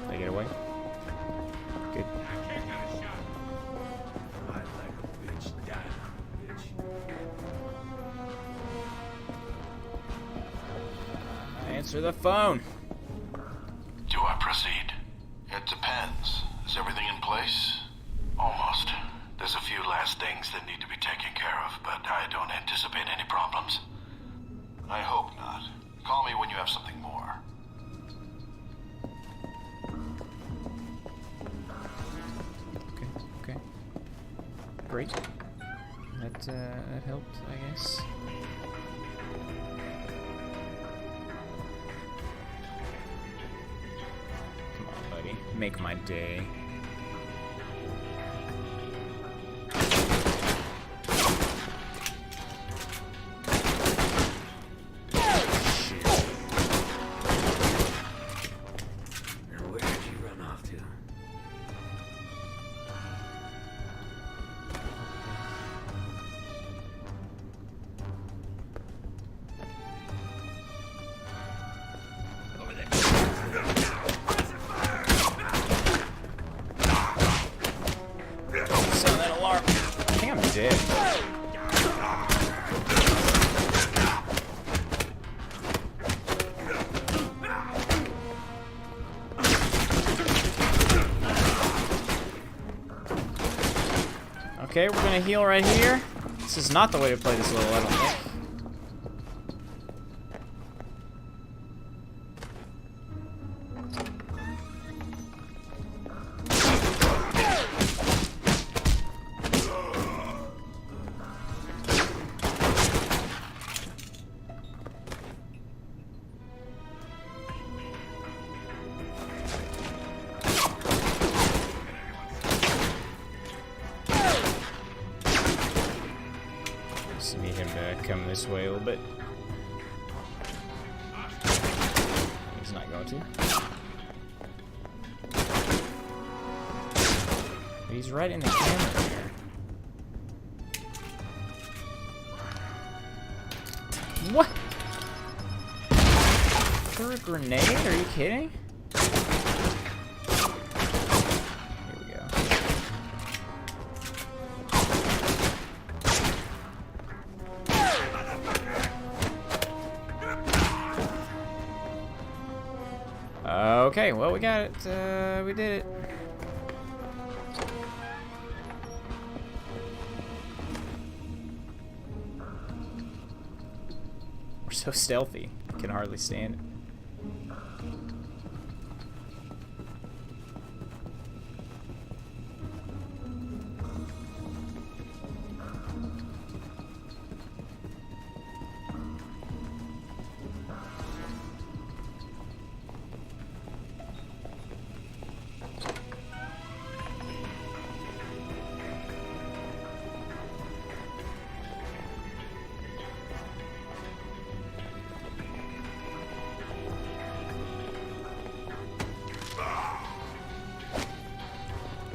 Did I get away? Good. Answer the phone. Do I proceed? It depends. Is everything in place? Almost. There's a few last things that need to be taken care of, but I don't anticipate any problems. I hope not. Call me when you have something more. Okay. Great. That helped, I guess. Come on, buddy. Make my day. Where did you run off to? Sound that alarm. I think I'm dead. Okay, we're gonna heal right here. This is not the way to play this level, I don't think. Just need him to come this way a little bit. He's not going to. But he's right in the camera here. What? Threw a grenade? Are you kidding? Here we go. Okay, well, we got it. We did it. We're so stealthy. Can hardly stand it.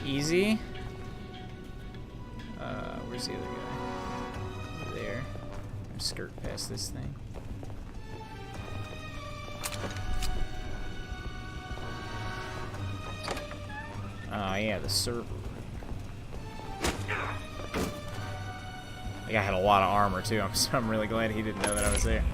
easy. Where's the other guy? Over there. Skirt past this thing. Oh yeah, the server. Like I had a lot of armor too. I'm really glad he didn't know that I was there.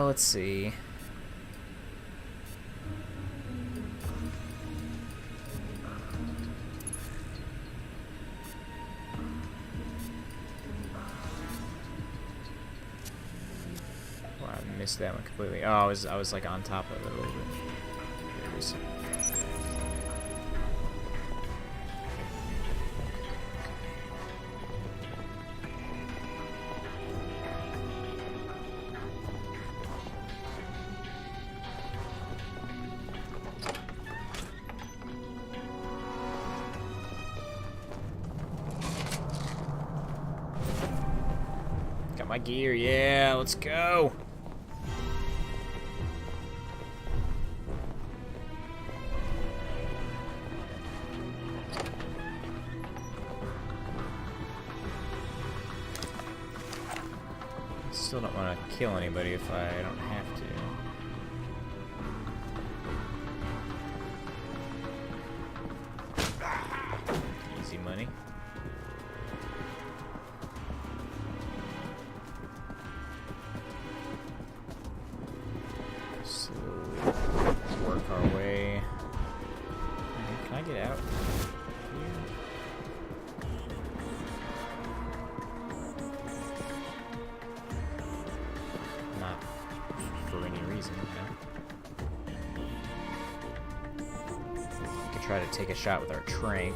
Let's see. Wow, I missed that one completely. Oh, I was like on top of it a little bit. There it is. Got my gear, yeah, let's go. Still don't want to kill anybody if I don't have to. Easy money. Slowly work our way. Can I get out here? Not for any reason, We could try to take a shot with our trank.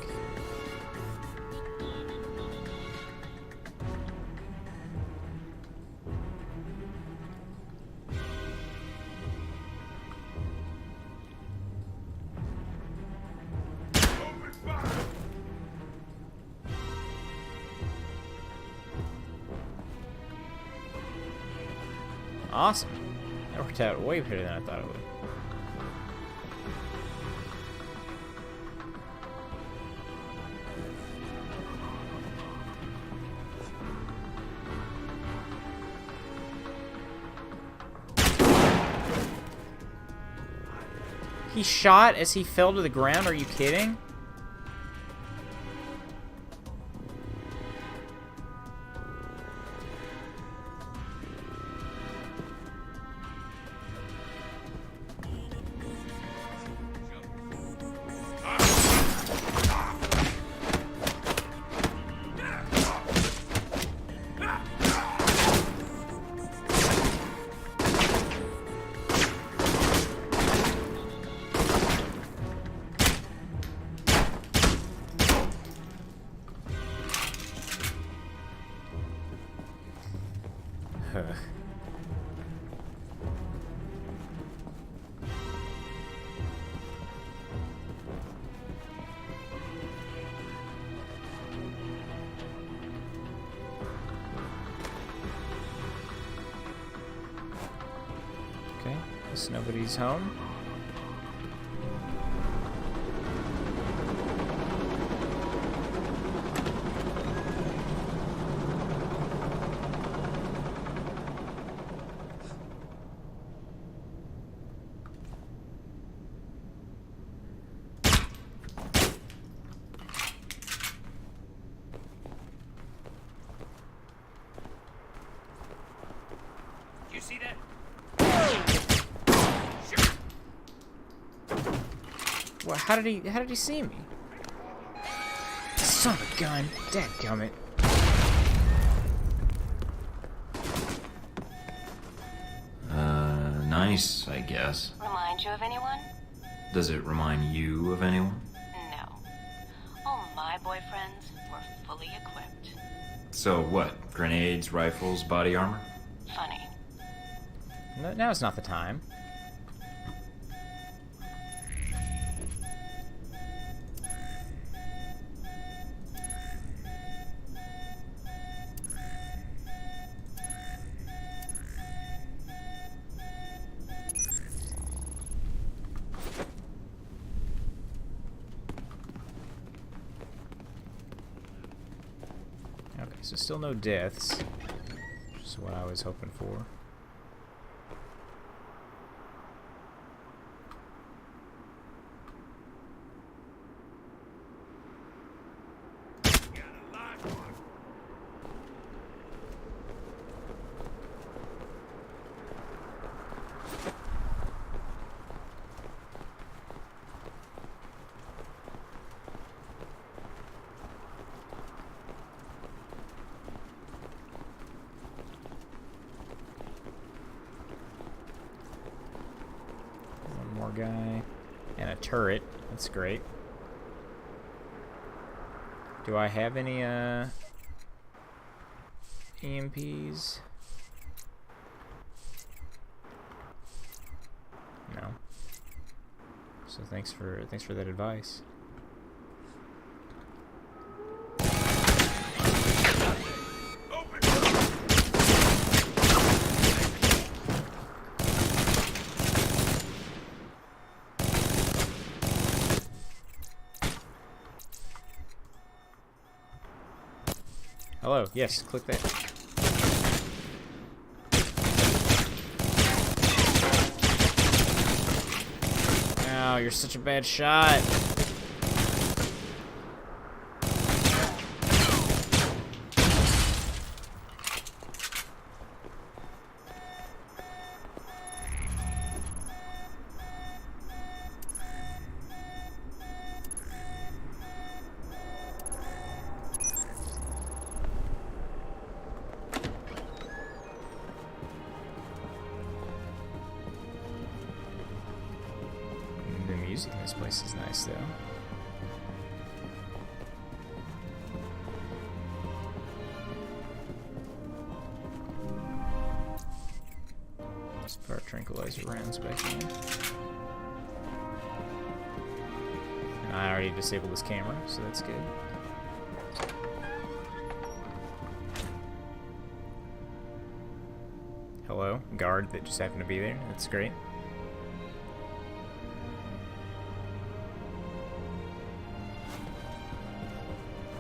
Awesome. That worked out way better than I thought it would. He shot as he fell to the ground? Are you kidding? Okay, guess nobody's home. You see that? Well, how did he see me? Son of a gun. Dadgummit. Nice, I guess. Remind you of anyone? Does it remind you of anyone? No. All my boyfriends were fully equipped. So what? Grenades, rifles, body armor? funny. No, now's not the time. Okay, so still no deaths, which is what I was hoping for. One more guy. And a turret. That's great. Do I have any EMPs? No. So thanks for that advice. Hello, yes, click that. Oh, you're such a bad shot. The music in this place is nice, though. Let's put our tranquilizer rounds back in. And I already disabled this camera, so that's good. Hello, guard that just happened to be there. That's great.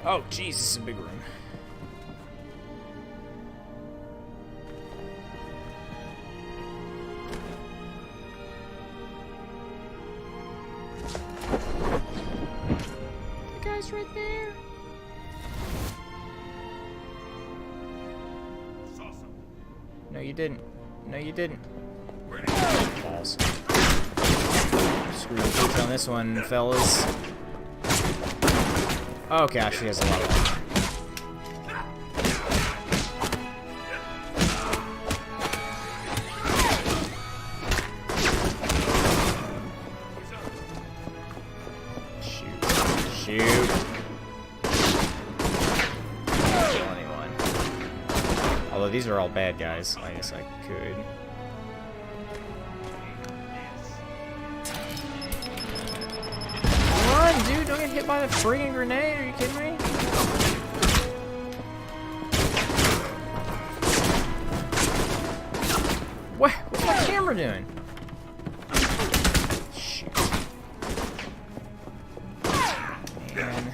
Oh, jeez, this is a big room. The guy's right there. No, you didn't. No, you didn't. Balls. Screw the pooch on this one, fellas. Oh gosh, he has a lot of armor. Shoot. Shoot. Not kill anyone. Although these are all bad guys, I guess I could. Dude, don't get hit by the friggin' grenade, are you kidding me? What? What's my camera doing? Shoot. Man.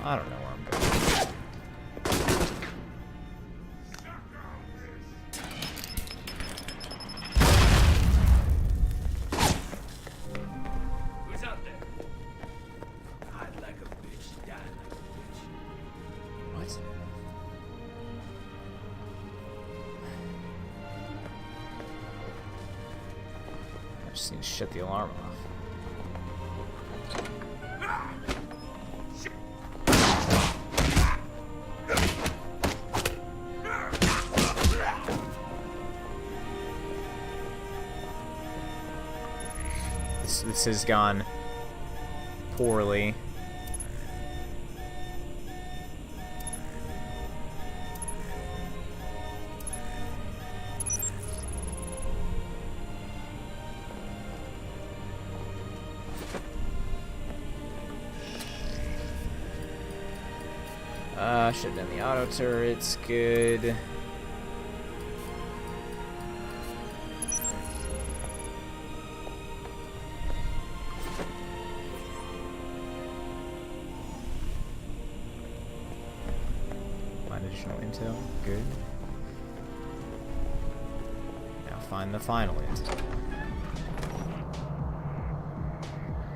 I don't know where I'm going. I just need to shut the alarm off. This has gone poorly. Shut down the auto turrets. Good. Find additional intel. Good. Now find the final intel.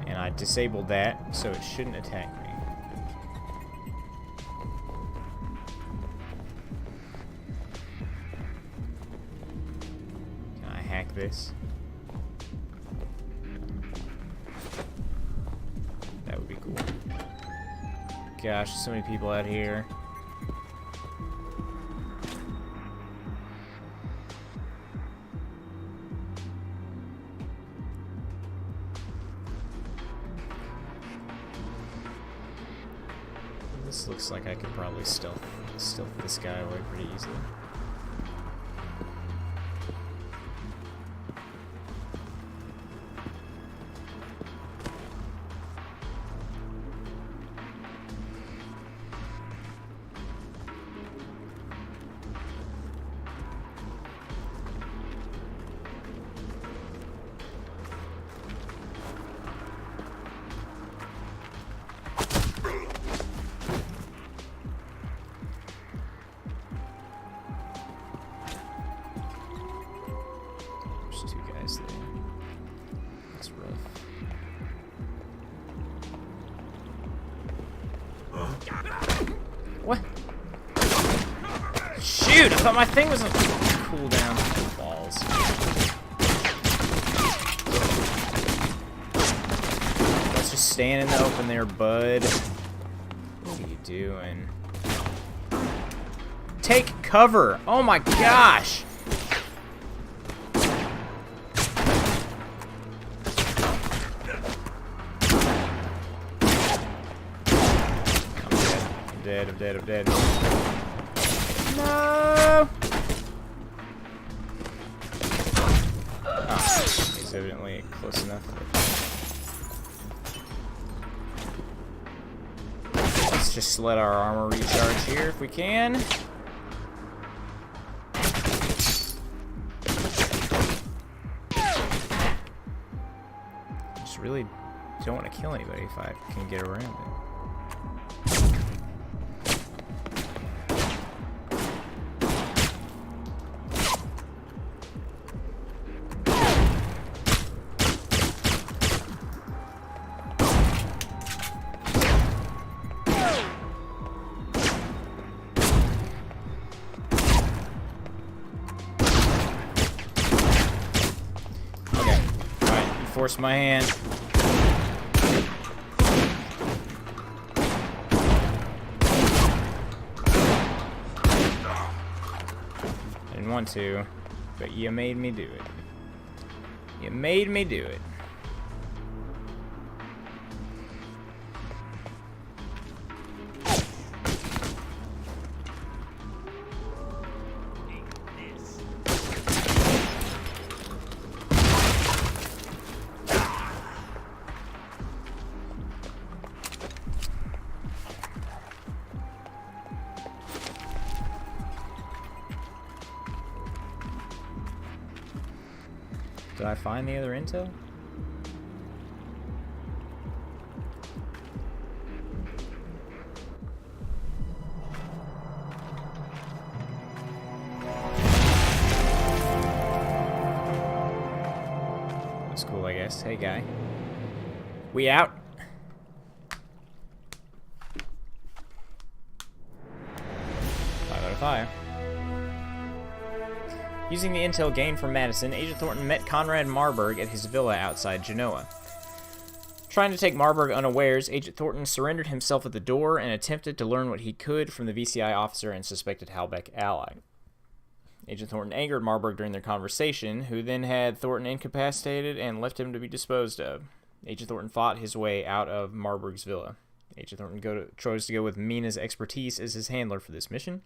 And I disabled that, so it shouldn't attack me. Can I hack this? That would be cool. Gosh, so many people out here. This looks like I could probably stealth this guy away pretty easily. There's two guys there. That's rough. What? Shoot! I thought my thing was on cooldown. Balls. Let's just stand in the open there, bud. What are you doing? Take cover! Oh my gosh! I'm dead. No! Oh, he's evidently close enough. Let's just let our armor recharge here if we can. Just really don't want to kill anybody if I can get around it. Force my hand. I didn't want to, but you made me do it. You made me do it. Did I find the other intel? That's cool, I guess. Hey, guy. We out? 5 out of 5. Using the intel gained from Madison, Agent Thornton met Conrad Marburg at his villa outside Genoa. Trying to take Marburg unawares, Agent Thornton surrendered himself at the door and attempted to learn what he could from the VCI officer and suspected Halbeck ally. Agent Thornton angered Marburg during their conversation, who then had Thornton incapacitated and left him to be disposed of. Agent Thornton fought his way out of Marburg's villa. Agent Thornton chose to go with Mina's expertise as his handler for this mission.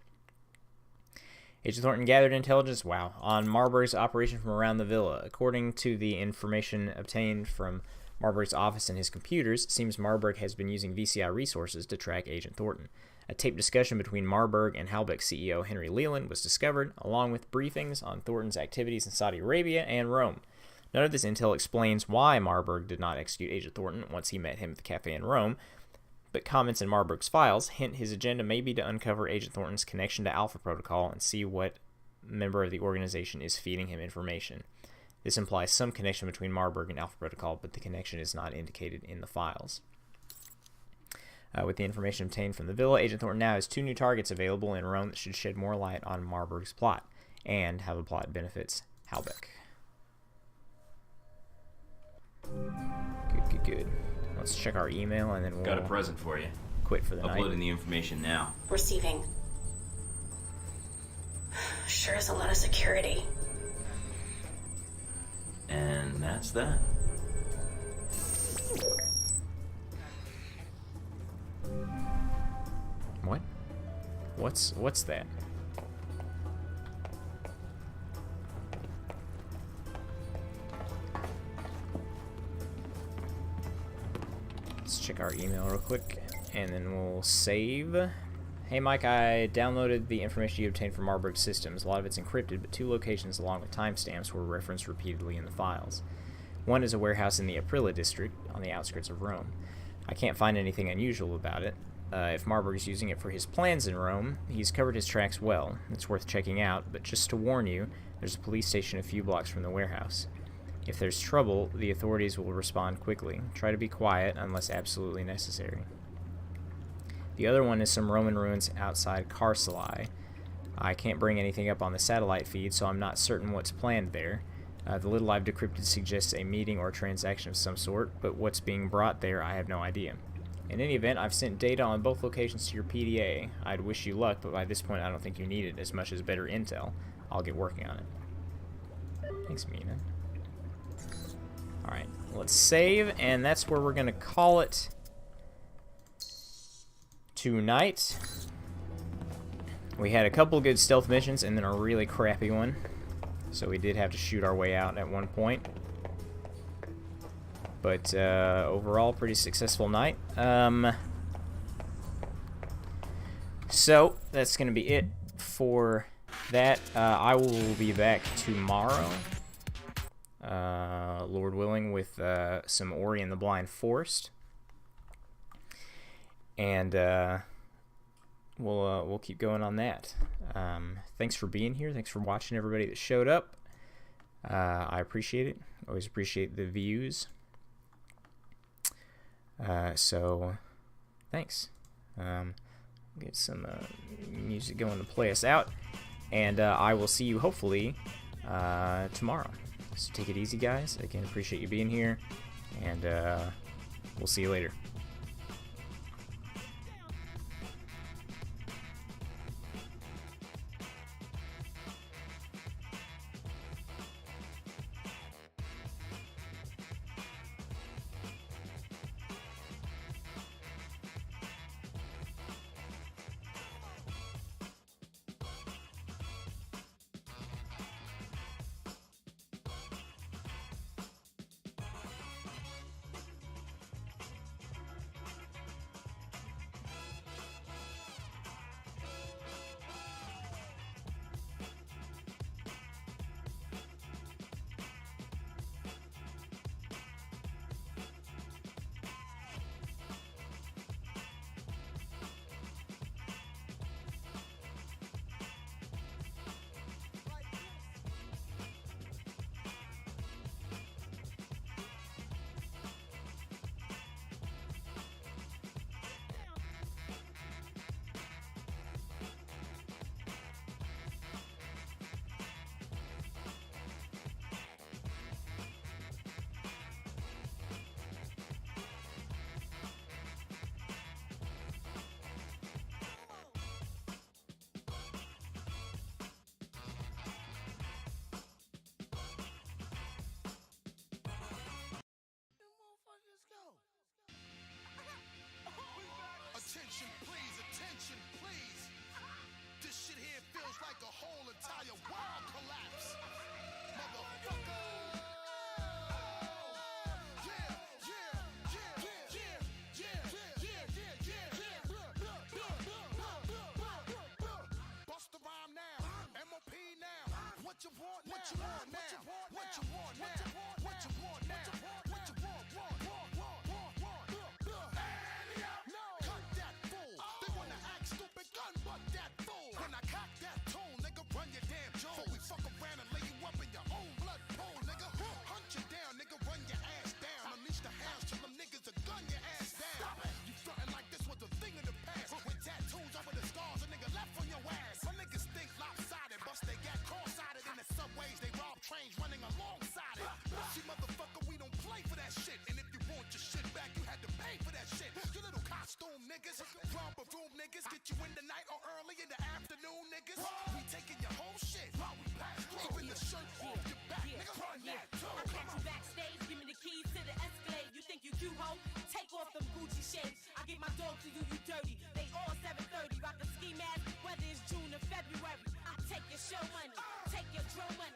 Agent Thornton gathered intelligence, on Marburg's operation from around the villa. According to the information obtained from Marburg's office and his computers, it seems Marburg has been using VCI resources to track Agent Thornton. A taped discussion between Marburg and Halbeck CEO Henry Leland was discovered, along with briefings on Thornton's activities in Saudi Arabia and Rome. None of this intel explains why Marburg did not execute Agent Thornton once he met him at the cafe in Rome, but comments in Marburg's files hint his agenda may be to uncover Agent Thornton's connection to Alpha Protocol and see what member of the organization is feeding him information. This implies some connection between Marburg and Alpha Protocol, but the connection is not indicated in the files. With the information obtained from the villa, Agent Thornton now has 2 new targets available in Rome that should shed more light on Marburg's plot and how the plot benefits Halbeck. Good. Let's check our email and then we'll Got a present for you. quit for the night. Uploading the information now. Receiving. Sure is a lot of security. And that's that. What? What's that? Let's check our email real quick, and then we'll save. Hey Mike, I downloaded the information you obtained from Marburg Systems. A lot of it's encrypted, but 2 locations along with timestamps were referenced repeatedly in the files. One is a warehouse in the Aprilia district on the outskirts of Rome. I can't find anything unusual about it. If Marburg is using it for his plans in Rome, he's covered his tracks well. It's worth checking out, but just to warn you, there's a police station a few blocks from the warehouse. If there's trouble, the authorities will respond quickly. Try to be quiet unless absolutely necessary. The other one is some Roman ruins outside Carceli. I can't bring anything up on the satellite feed, so I'm not certain what's planned there. The little I've decrypted suggests a meeting or transaction of some sort, but what's being brought there, I have no idea. In any event, I've sent data on both locations to your PDA. I'd wish you luck, but by this point I don't think you need it as much as better intel. I'll get working on it. Thanks, Mina. Alright, let's save, and that's where we're going to call it tonight. We had a couple good stealth missions and then a really crappy one. So we did have to shoot our way out at one point. But overall, pretty successful night. So that's going to be it for that. I will be back tomorrow, Lord willing, with some Ori and the Blind Forest. And we'll keep going on that. Thanks for being here. Thanks for watching, everybody that showed up. I appreciate it. Always appreciate the views. So, thanks. Get some music going to play us out. And I will see you, hopefully, tomorrow. So take it easy, guys. Again, appreciate you being here. And we'll see you later. What you want now? What you want now? What you want now? What you want? No. Cut that fool. They wanna act stupid, gun butt that fool. When I cock that tone, nigga, run your damn jaw. Before we fuck around and lay you up in your own blood pool, nigga. Hunt you down, nigga, run your ass down. Unleash the hounds till them niggas will gun your ass down. Stop it. You frontin' like this was a thing of the past. With tattoos over the scars, a nigga left on your ass. My niggas think lopsided, bust they got cross-sided in the subways. They rob trains running alongside it. See, motherfucker, we don't play for that shit. And if you want your shit back, you had to pay for that shit. You little costume niggas, romper room niggas, get you in the night or early in the afternoon niggas. We taking your whole shit while we pass through. Even the shirt off your back, nigga, run that too. I catch you backstage, give me the keys to the Escalade. You think you cute, ho? Take off them Gucci shades. I get my dog to you, you dirty. They all 730, rock a ski mask, whether it's June or February. I take your show money, take your drum money.